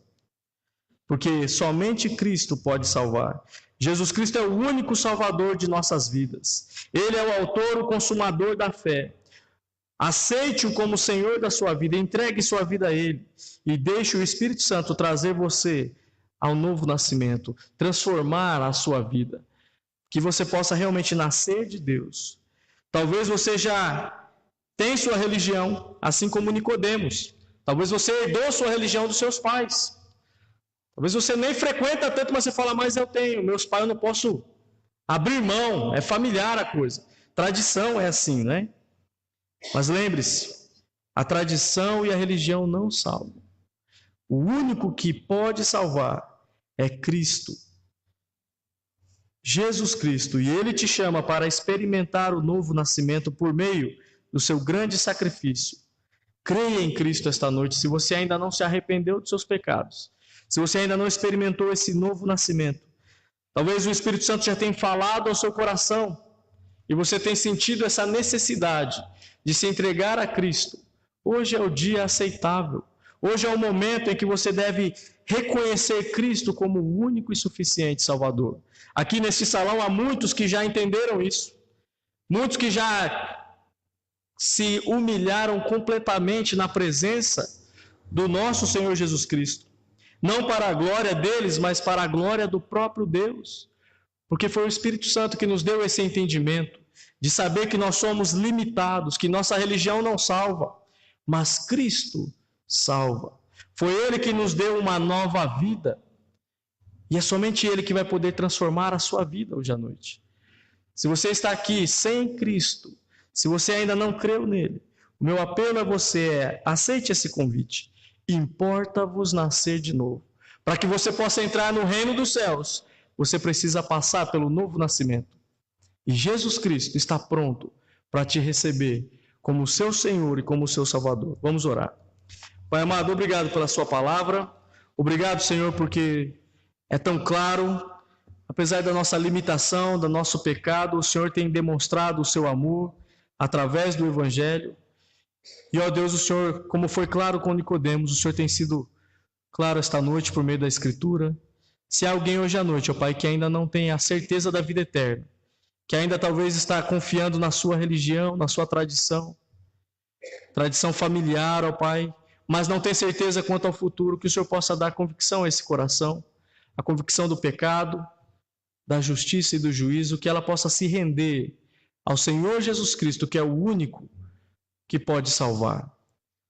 Porque somente Cristo pode salvar. Jesus Cristo é o único salvador de nossas vidas. Ele é o autor, o consumador da fé. Aceite-o como Senhor da sua vida, entregue sua vida a Ele e deixe o Espírito Santo trazer você ao novo nascimento, transformar a sua vida, que você possa realmente nascer de Deus. Talvez você já tenha sua religião, assim como Nicodemos. Talvez você herdou sua religião dos seus pais. Talvez você nem frequenta tanto, mas você fala, mas eu tenho, meus pais eu não posso abrir mão, é familiar a coisa. Tradição é assim, né? Mas lembre-se, a tradição e a religião não salvam. O único que pode salvar é Cristo. Jesus Cristo, e Ele te chama para experimentar o novo nascimento por meio do seu grande sacrifício. Creia em Cristo esta noite, se você ainda não se arrependeu dos seus pecados. Se você ainda não experimentou esse novo nascimento, talvez o Espírito Santo já tenha falado ao seu coração e você tenha sentido essa necessidade de se entregar a Cristo. Hoje é o dia aceitável. Hoje é o momento em que você deve reconhecer Cristo como o único e suficiente Salvador. Aqui nesse salão há muitos que já entenderam isso. Muitos que já se humilharam completamente na presença do nosso Senhor Jesus Cristo. Não para a glória deles, mas para a glória do próprio Deus. Porque foi o Espírito Santo que nos deu esse entendimento, de saber que nós somos limitados, que nossa religião não salva, mas Cristo salva. Foi Ele que nos deu uma nova vida, e é somente Ele que vai poder transformar a sua vida hoje à noite. Se você está aqui sem Cristo, se você ainda não creu nele, o meu apelo a você é, aceite esse convite. Importa-vos nascer de novo. Para que você possa entrar no reino dos céus, você precisa passar pelo novo nascimento. E Jesus Cristo está pronto para te receber como seu Senhor e como seu Salvador. Vamos orar. Pai amado, obrigado pela sua palavra. Obrigado, Senhor, porque é tão claro. Apesar da nossa limitação, do nosso pecado, o Senhor tem demonstrado o seu amor através do Evangelho. E, ó Deus, o Senhor, como foi claro com Nicodemos, o Senhor tem sido claro esta noite por meio da Escritura. Se há alguém hoje à noite, ó Pai, que ainda não tem a certeza da vida eterna, que ainda talvez está confiando na sua religião, na sua tradição familiar, ó Pai, mas não tem certeza quanto ao futuro, que o Senhor possa dar convicção a esse coração, a convicção do pecado, da justiça e do juízo, que ela possa se render ao Senhor Jesus Cristo, que é o único que pode salvar.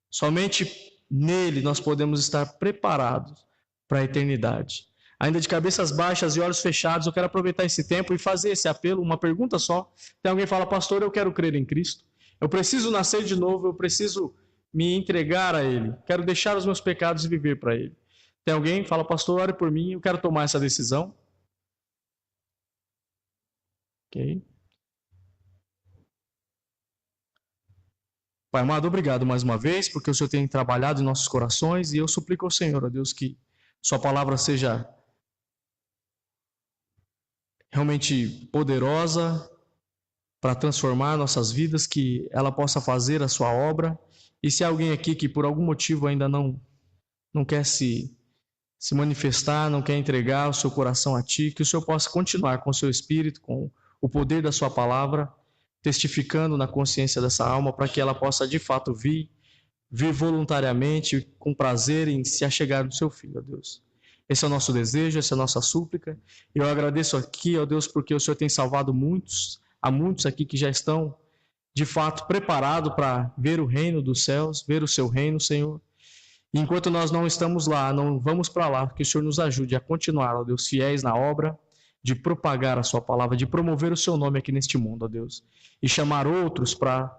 Somente nele nós podemos estar preparados para a eternidade. Ainda de cabeças baixas e olhos fechados, eu quero aproveitar esse tempo e fazer esse apelo, uma pergunta só. Tem alguém que fala, pastor, eu quero crer em Cristo. Eu preciso nascer de novo, eu preciso me entregar a Ele. Quero deixar os meus pecados e viver para Ele. Tem alguém que fala, pastor, ore por mim, eu quero tomar essa decisão. Ok. Pai amado, obrigado mais uma vez, porque o Senhor tem trabalhado em nossos corações, e eu suplico ao Senhor, ó Deus, que Sua palavra seja realmente poderosa para transformar nossas vidas, que ela possa fazer a Sua obra. E se há alguém aqui que por algum motivo ainda não quer se manifestar, não quer entregar o seu coração a Ti, que o Senhor possa continuar com o Seu Espírito, com o poder da Sua palavra, testificando na consciência dessa alma, para que ela possa de fato vir voluntariamente, com prazer em se achegar do Seu Filho, ó Deus. Esse é o nosso desejo, essa é a nossa súplica. E eu agradeço aqui, ó Deus, porque o Senhor tem salvado há muitos aqui que já estão de fato preparados para ver o reino dos céus, ver o Seu reino, Senhor. E enquanto nós não estamos lá, não vamos para lá, que o Senhor nos ajude a continuar, ó Deus, fiéis na obra de propagar a Sua palavra, de promover o Seu nome aqui neste mundo, ó Deus, e chamar outros para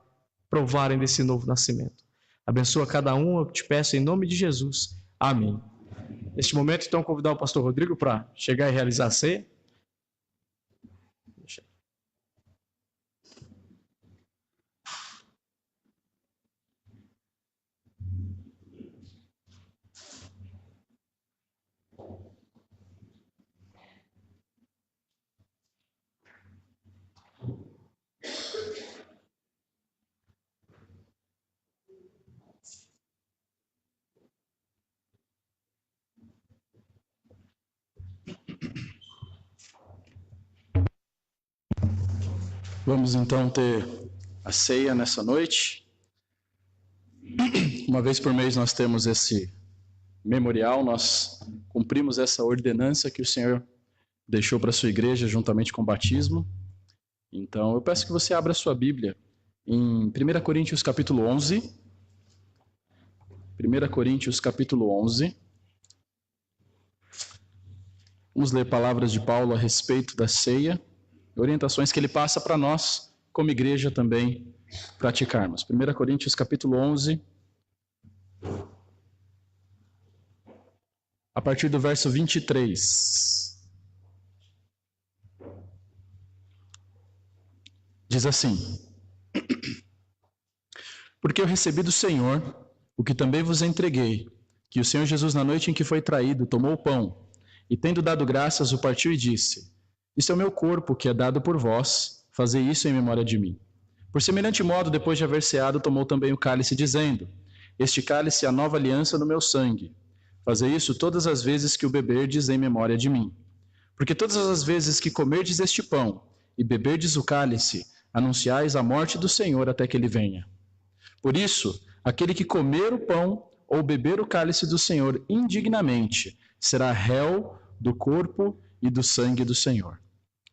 provarem desse novo nascimento. Abençoa cada um, eu te peço em nome de Jesus. Amém. Neste momento, então, convidar o pastor Rodrigo para chegar e realizar a ceia. Vamos então ter a ceia nessa noite. Uma vez por mês nós temos esse memorial, nós cumprimos essa ordenança que o Senhor deixou para a sua igreja juntamente com o batismo. Então eu peço que você abra a sua Bíblia em 1 Coríntios capítulo 11. 1 Coríntios capítulo 11. Vamos ler palavras de Paulo a respeito da ceia, orientações que ele passa para nós, como igreja também, praticarmos. 1 Coríntios capítulo 11, a partir do verso 23. Diz assim: Porque eu recebi do Senhor o que também vos entreguei, que o Senhor Jesus, na noite em que foi traído, tomou o pão, e tendo dado graças, o partiu e disse: Isto é o meu corpo, que é dado por vós, fazei isso em memória de mim. Por semelhante modo, depois de haver ceado, tomou também o cálice, dizendo: Este cálice é a nova aliança no meu sangue. Fazei isso todas as vezes que o beberdes em memória de mim. Porque todas as vezes que comerdes este pão e beberdes o cálice, anunciais a morte do Senhor até que ele venha. Por isso, aquele que comer o pão ou beber o cálice do Senhor indignamente será réu do corpo e do sangue do Senhor.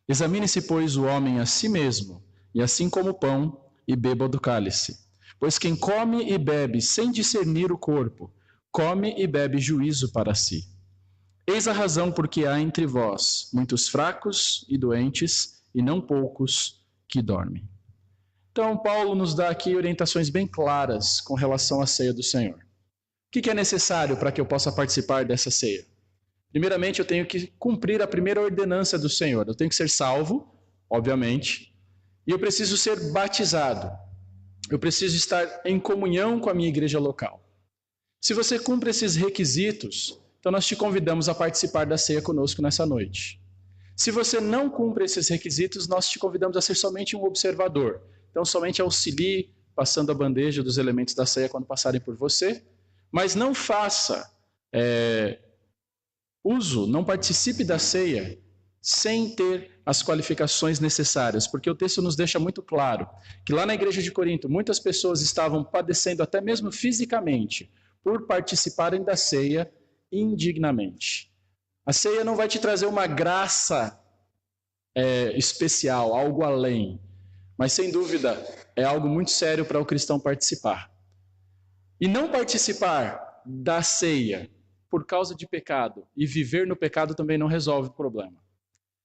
Examine-se, pois, o homem a si mesmo, e assim coma o pão e beba do cálice. Pois quem come e bebe sem discernir o corpo, come e bebe juízo para si. Eis a razão porque há entre vós muitos fracos e doentes, e não poucos que dormem. Então, Paulo nos dá aqui orientações bem claras com relação à ceia do Senhor. O que é necessário para que eu possa participar dessa ceia? Primeiramente, eu tenho que cumprir a primeira ordenança do Senhor. Eu tenho que ser salvo, obviamente, e eu preciso ser batizado. Eu preciso estar em comunhão com a minha igreja local. Se você cumpre esses requisitos, então nós te convidamos a participar da ceia conosco nessa noite. Se você não cumpre esses requisitos, nós te convidamos a ser somente um observador. Então, somente auxilie passando a bandeja dos elementos da ceia quando passarem por você, mas não faça não participe da ceia sem ter as qualificações necessárias, porque o texto nos deixa muito claro que lá na igreja de Corinto, muitas pessoas estavam padecendo até mesmo fisicamente por participarem da ceia indignamente. A ceia não vai te trazer uma graça especial, algo além, mas sem dúvida é algo muito sério para o cristão participar. E não participar da ceia por causa de pecado e viver no pecado também não resolve o problema.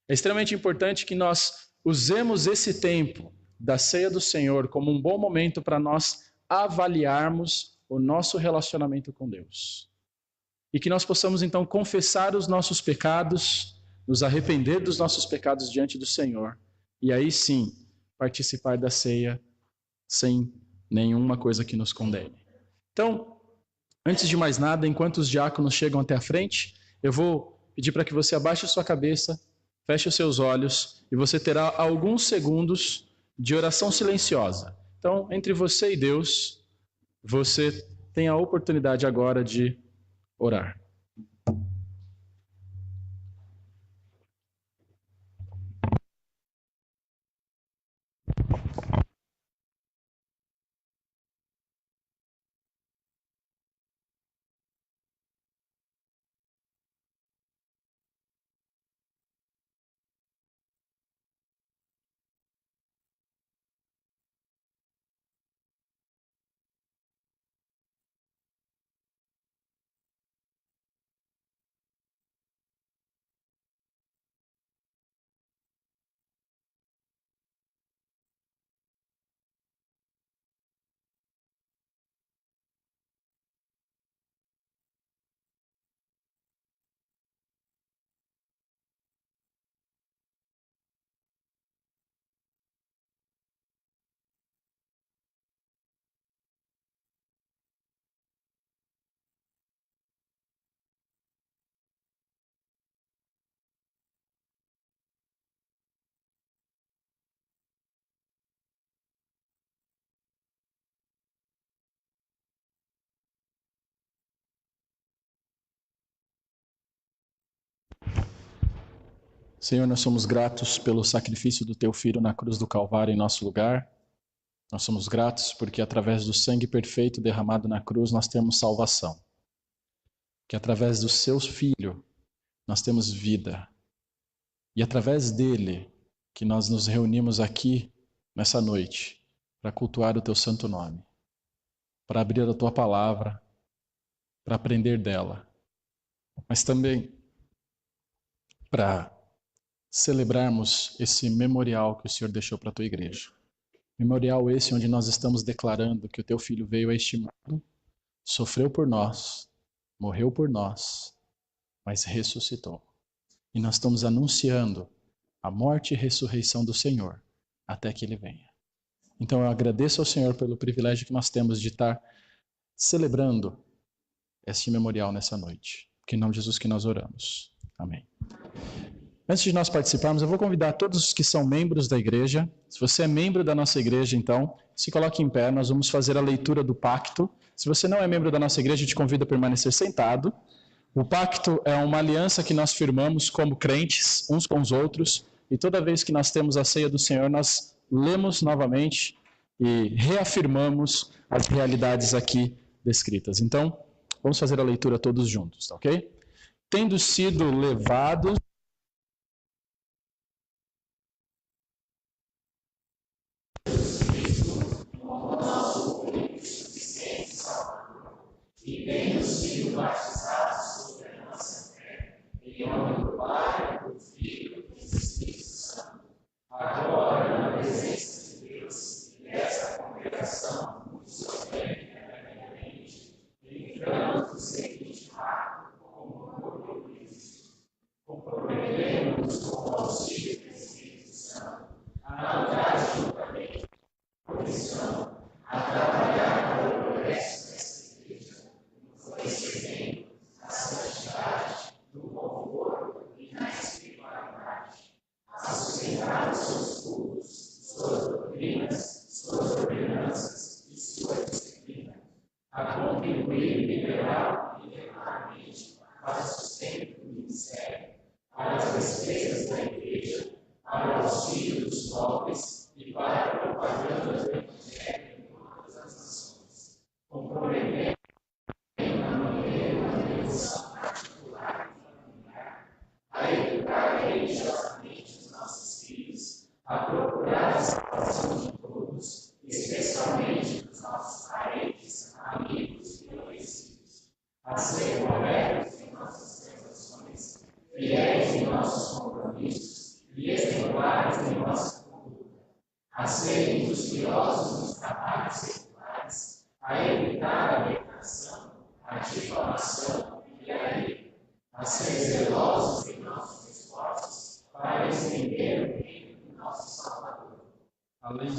É extremamente importante que nós usemos esse tempo da ceia do Senhor como um bom momento para nós avaliarmos o nosso relacionamento com Deus. E que nós possamos então confessar os nossos pecados, nos arrepender dos nossos pecados diante do Senhor, e aí sim participar da ceia sem nenhuma coisa que nos condene. Então, antes de mais nada, enquanto os diáconos chegam até a frente, eu vou pedir para que você abaixe a sua cabeça, feche os seus olhos e você terá alguns segundos de oração silenciosa. Então, entre você e Deus, você tem a oportunidade agora de orar. Senhor, nós somos gratos pelo sacrifício do Teu Filho na cruz do Calvário em nosso lugar. Nós somos gratos porque através do sangue perfeito derramado na cruz nós temos salvação. Que através do Seu Filho nós temos vida. E através dele que nós nos reunimos aqui nessa noite para cultuar o Teu santo nome, para abrir a Tua palavra, para aprender dela, mas também para celebrarmos esse memorial que o Senhor deixou para a Tua igreja. Memorial esse onde nós estamos declarando que o Teu Filho veio a este mundo, sofreu por nós, morreu por nós, mas ressuscitou. E nós estamos anunciando a morte e ressurreição do Senhor até que Ele venha. Então eu agradeço ao Senhor pelo privilégio que nós temos de estar celebrando este memorial nessa noite. Que em nome de Jesus que nós oramos. Amém. Antes de nós participarmos, eu vou convidar todos os que são membros da igreja. Se você é membro da nossa igreja, então, se coloque em pé, nós vamos fazer a leitura do pacto. Se você não é membro da nossa igreja, eu te convido a permanecer sentado. O pacto é uma aliança que nós firmamos como crentes, uns com os outros, e toda vez que nós temos a ceia do Senhor, nós lemos novamente e reafirmamos as realidades aqui descritas. Então, vamos fazer a leitura todos juntos, tá ok? Tendo sido levados e tendo sido batizados sobre a nossa fé, em nome do Pai, do Filho e do Espírito Santo, agora na presença de Deus e dessa congregação, nos solene eternamente, entramos no seguinte pacto como corpo de Cristo, comprometemos com o auxílio do Espírito Santo, a andar juntamente com a comissão, a trabalhar para o progresso recebendo a santidade do conforto e na espiritualidade, a sustentar os seus cultos, suas doutrinas, suas ordenanças e sua disciplina, a contribuir liberal e regularmente para o sustento do ministério, para as despesas da igreja, para o auxílio dos pobres e para a propaganda do evangelho em todas as nações, comprometendo a educar religiosamente os nossos filhos, a procurar a salvação de todos, especialmente dos nossos parentes, amigos e conhecidos, a ser corretos em nossas transações, fiéis em nossos compromissos e exemplares em nossa conduta, a ser industriosos nos trabalhos seculares, a evitar a declaração, a difamação e a ira, a ser zelosos em nossos esforços para estender o reino do nosso Salvador. Além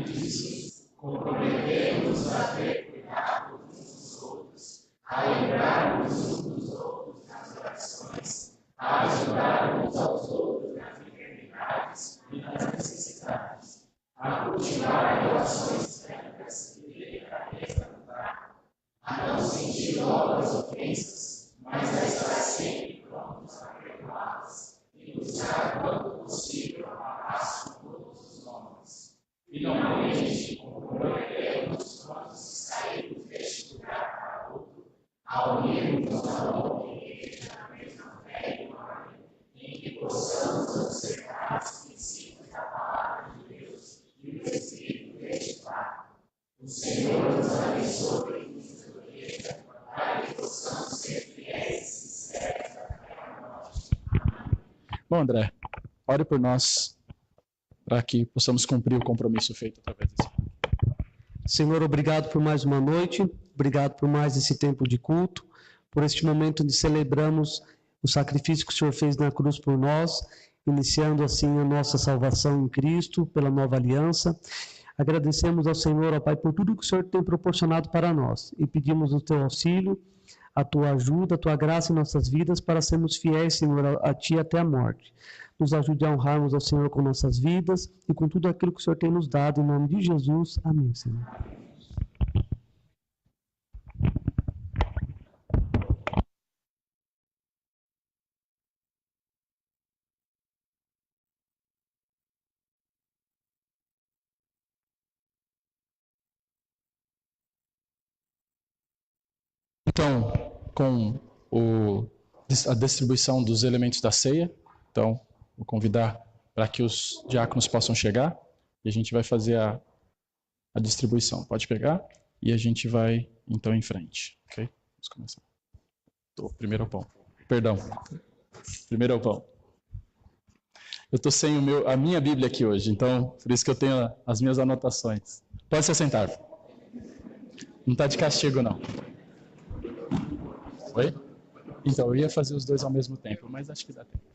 disso, Comprometemos-nos a ter cuidado uns dos outros, a lembrarmos uns dos outros nas orações, a ajudar uns aos outros nas enfermidades e nas necessidades, a cultivar relações francas e delicadeza no trato, a não sentir novas ofensas, mas a estar sempre prontos a perdoá-las e buscar quanto possível a paz com todos os homens. Finalmente, comprometemos quando se sairmos deste lugar para outro, a unirmos a outra igreja na mesma fé e ordem, em que possamos observar os princípios da palavra de Deus e o Espírito deste pacto. O Senhor nos abençoe e nos proteja, para que possamos ser fiéis e sinceros até a morte. Amém. Bom, André, ore por nós, para que possamos cumprir o compromisso feito através desse. Senhor, obrigado por mais uma noite, obrigado por mais esse tempo de culto, por este momento onde celebramos o sacrifício que o Senhor fez na cruz por nós, iniciando assim a nossa salvação em Cristo, pela nova aliança. Agradecemos ao Senhor, ó Pai, por tudo que o Senhor tem proporcionado para nós e pedimos o teu auxílio, a tua ajuda, a tua graça em nossas vidas para sermos fiéis, Senhor, a ti até a morte. Nos ajude a honrarmos ao Senhor com nossas vidas e com tudo aquilo que o Senhor tem nos dado, em nome de Jesus. Amém, Senhor. Então, com a distribuição dos elementos da ceia, então, vou convidar para que os diáconos possam chegar e a gente vai fazer a distribuição. Pode pegar e a gente vai, então, em frente. Ok? Vamos começar. Primeiro ao pão. Perdão. Primeiro ao pão. Eu estou sem a minha Bíblia aqui hoje, então, por isso que eu tenho as minhas anotações. Pode se sentar. Não está de castigo, não. Oi? Então, eu ia fazer os dois ao mesmo tempo, mas acho que dá tempo.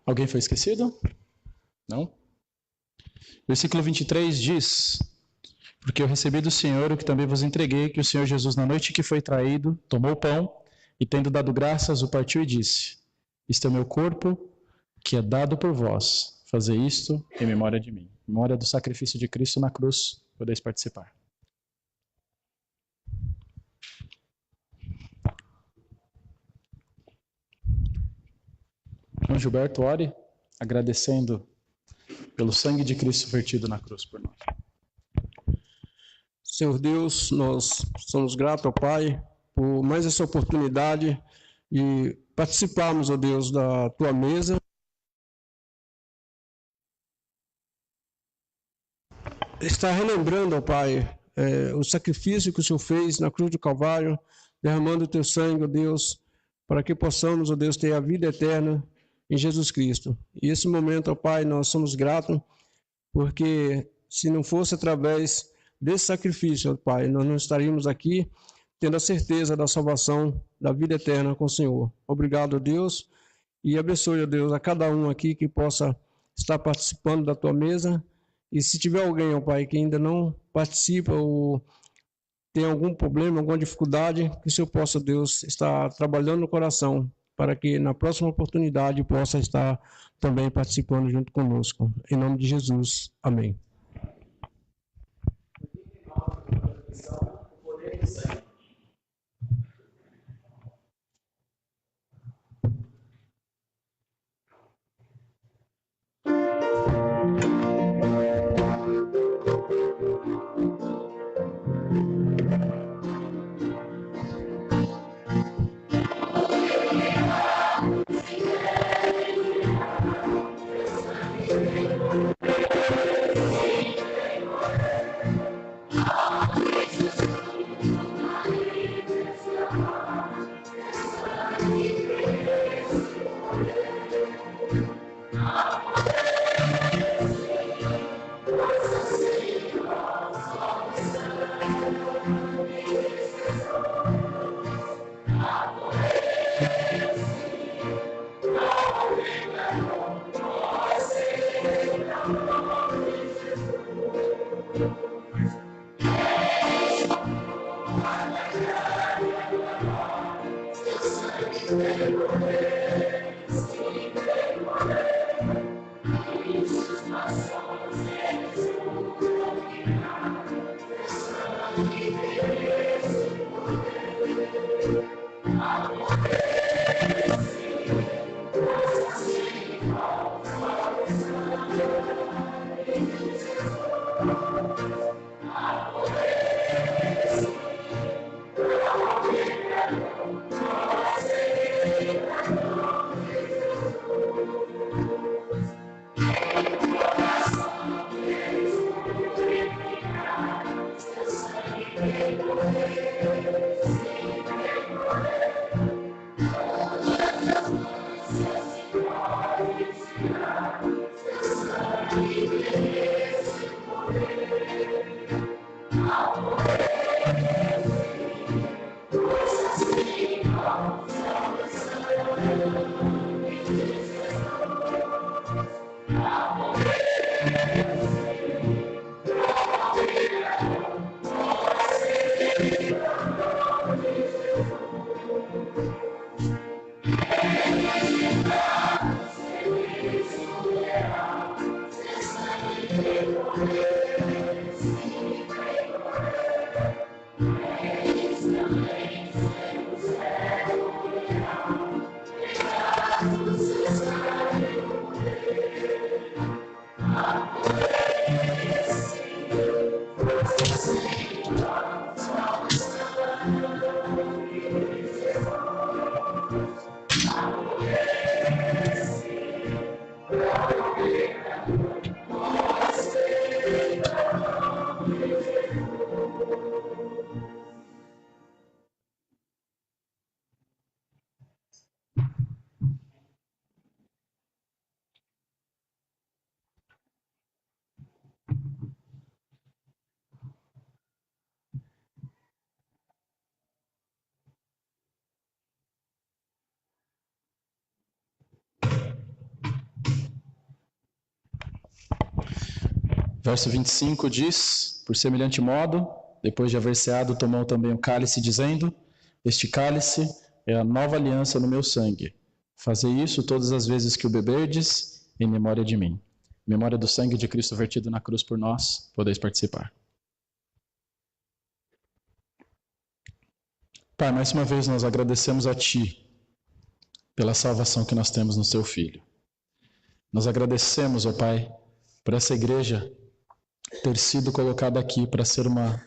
Alguém foi esquecido? Não? Versículo 23 diz: porque eu recebi do Senhor o que também vos entreguei, que o Senhor Jesus, na noite que foi traído, tomou o pão e, tendo dado graças, o partiu e disse: isto é o meu corpo, que é dado por vós. Fazei isto em memória de mim. Em memória do sacrifício de Cristo na cruz, podeis participar. João Gilberto, ore, agradecendo pelo sangue de Cristo vertido na cruz por nós. Senhor Deus, nós somos gratos ao Pai por mais essa oportunidade de participarmos, ó Deus, da Tua mesa. Está relembrando, ó Pai, o sacrifício que o Senhor fez na cruz do Calvário, derramando o Teu sangue, ó Deus, para que possamos, ó Deus, ter a vida eterna em Jesus Cristo. E esse momento, ó Pai, nós somos gratos, porque se não fosse através desse sacrifício, ó Pai, nós não estaríamos aqui tendo a certeza da salvação, da vida eterna com o Senhor. Obrigado, Deus, e abençoe, ó Deus, a cada um aqui que possa estar participando da Tua mesa. E se tiver alguém, ó Pai, que ainda não participa ou tem algum problema, alguma dificuldade, que o Senhor possa, Deus, estar trabalhando no coração, para que na próxima oportunidade possa estar também participando junto conosco. Em nome de Jesus. Amém. Verso 25 diz: por semelhante modo, depois de haver ceado, tomou também o cálice, dizendo: este cálice é a nova aliança no meu sangue. Fazei isso todas as vezes que o beberdes, em memória de mim. Em memória do sangue de Cristo vertido na cruz por nós, podeis participar. Pai, mais uma vez nós agradecemos a Ti pela salvação que nós temos no Seu Filho. Nós agradecemos, ó Pai, por essa igreja ter sido colocada aqui para ser uma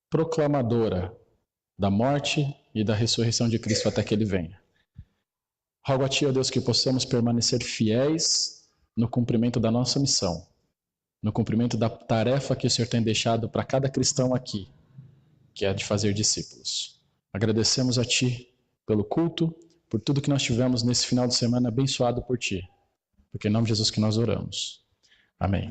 proclamadora da morte e da ressurreição de Cristo até que Ele venha. Rogo a Ti, ó Deus, que possamos permanecer fiéis no cumprimento da nossa missão, no cumprimento da tarefa que o Senhor tem deixado para cada cristão aqui, que é a de fazer discípulos. Agradecemos a Ti pelo culto, por tudo que nós tivemos nesse final de semana abençoado por Ti. Porque é em nome de Jesus que nós oramos. Amém.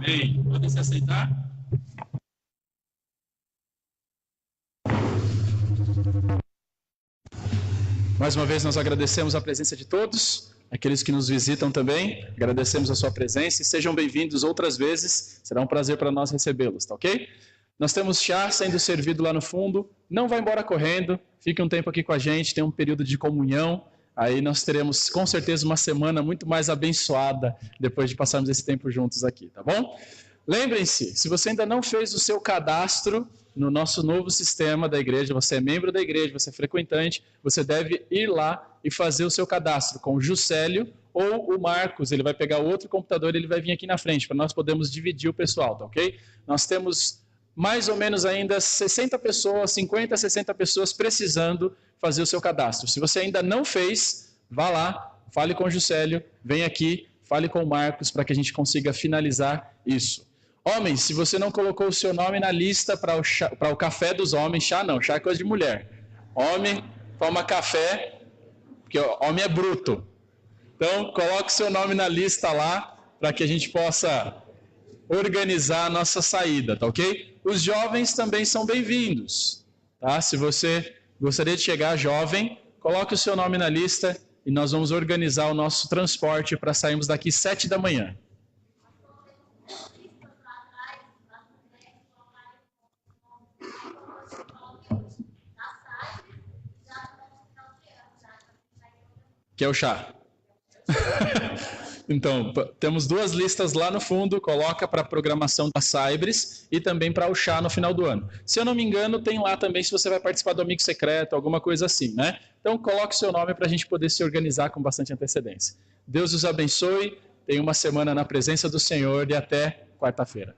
Amém. Podem se aceitar? Mais uma vez nós agradecemos a presença de todos, aqueles que nos visitam também, agradecemos a sua presença e sejam bem-vindos outras vezes, será um prazer para nós recebê-los, tá ok? Nós temos chá sendo servido lá no fundo, não vá embora correndo, fique um tempo aqui com a gente, tem um período de comunhão, aí nós teremos com certeza uma semana muito mais abençoada depois de passarmos esse tempo juntos aqui, tá bom? Lembrem-se, se você ainda não fez o seu cadastro no nosso novo sistema da igreja, você é membro da igreja, você é frequentante, você deve ir lá e fazer o seu cadastro com o Juscelio ou o Marcos, ele vai pegar outro computador e ele vai vir aqui na frente, para nós podermos dividir o pessoal, tá ok? Nós temos mais ou menos ainda 60 pessoas, 50, 60 pessoas precisando fazer o seu cadastro. Se você ainda não fez, vá lá, fale com o Juscelio, vem aqui, fale com o Marcos para que a gente consiga finalizar isso. Homens, se você não colocou o seu nome na lista para o café dos homens, chá não, chá é coisa de mulher. Homem toma café, porque homem é bruto. Então, coloque o seu nome na lista lá, para que a gente possa organizar a nossa saída, tá ok? Os jovens também são bem-vindos, tá? Se você gostaria de chegar jovem, coloque o seu nome na lista e nós vamos organizar o nosso transporte para sairmos daqui 7 da manhã. Que é o chá. Então, temos 2 listas lá no fundo, coloca para a programação da Saibres e também para o chá no final do ano. Se eu não me engano, tem lá também se você vai participar do Amigo Secreto, alguma coisa assim, né? Então, coloque seu nome para a gente poder se organizar com bastante antecedência. Deus os abençoe, tenha uma semana na presença do Senhor e até quarta-feira.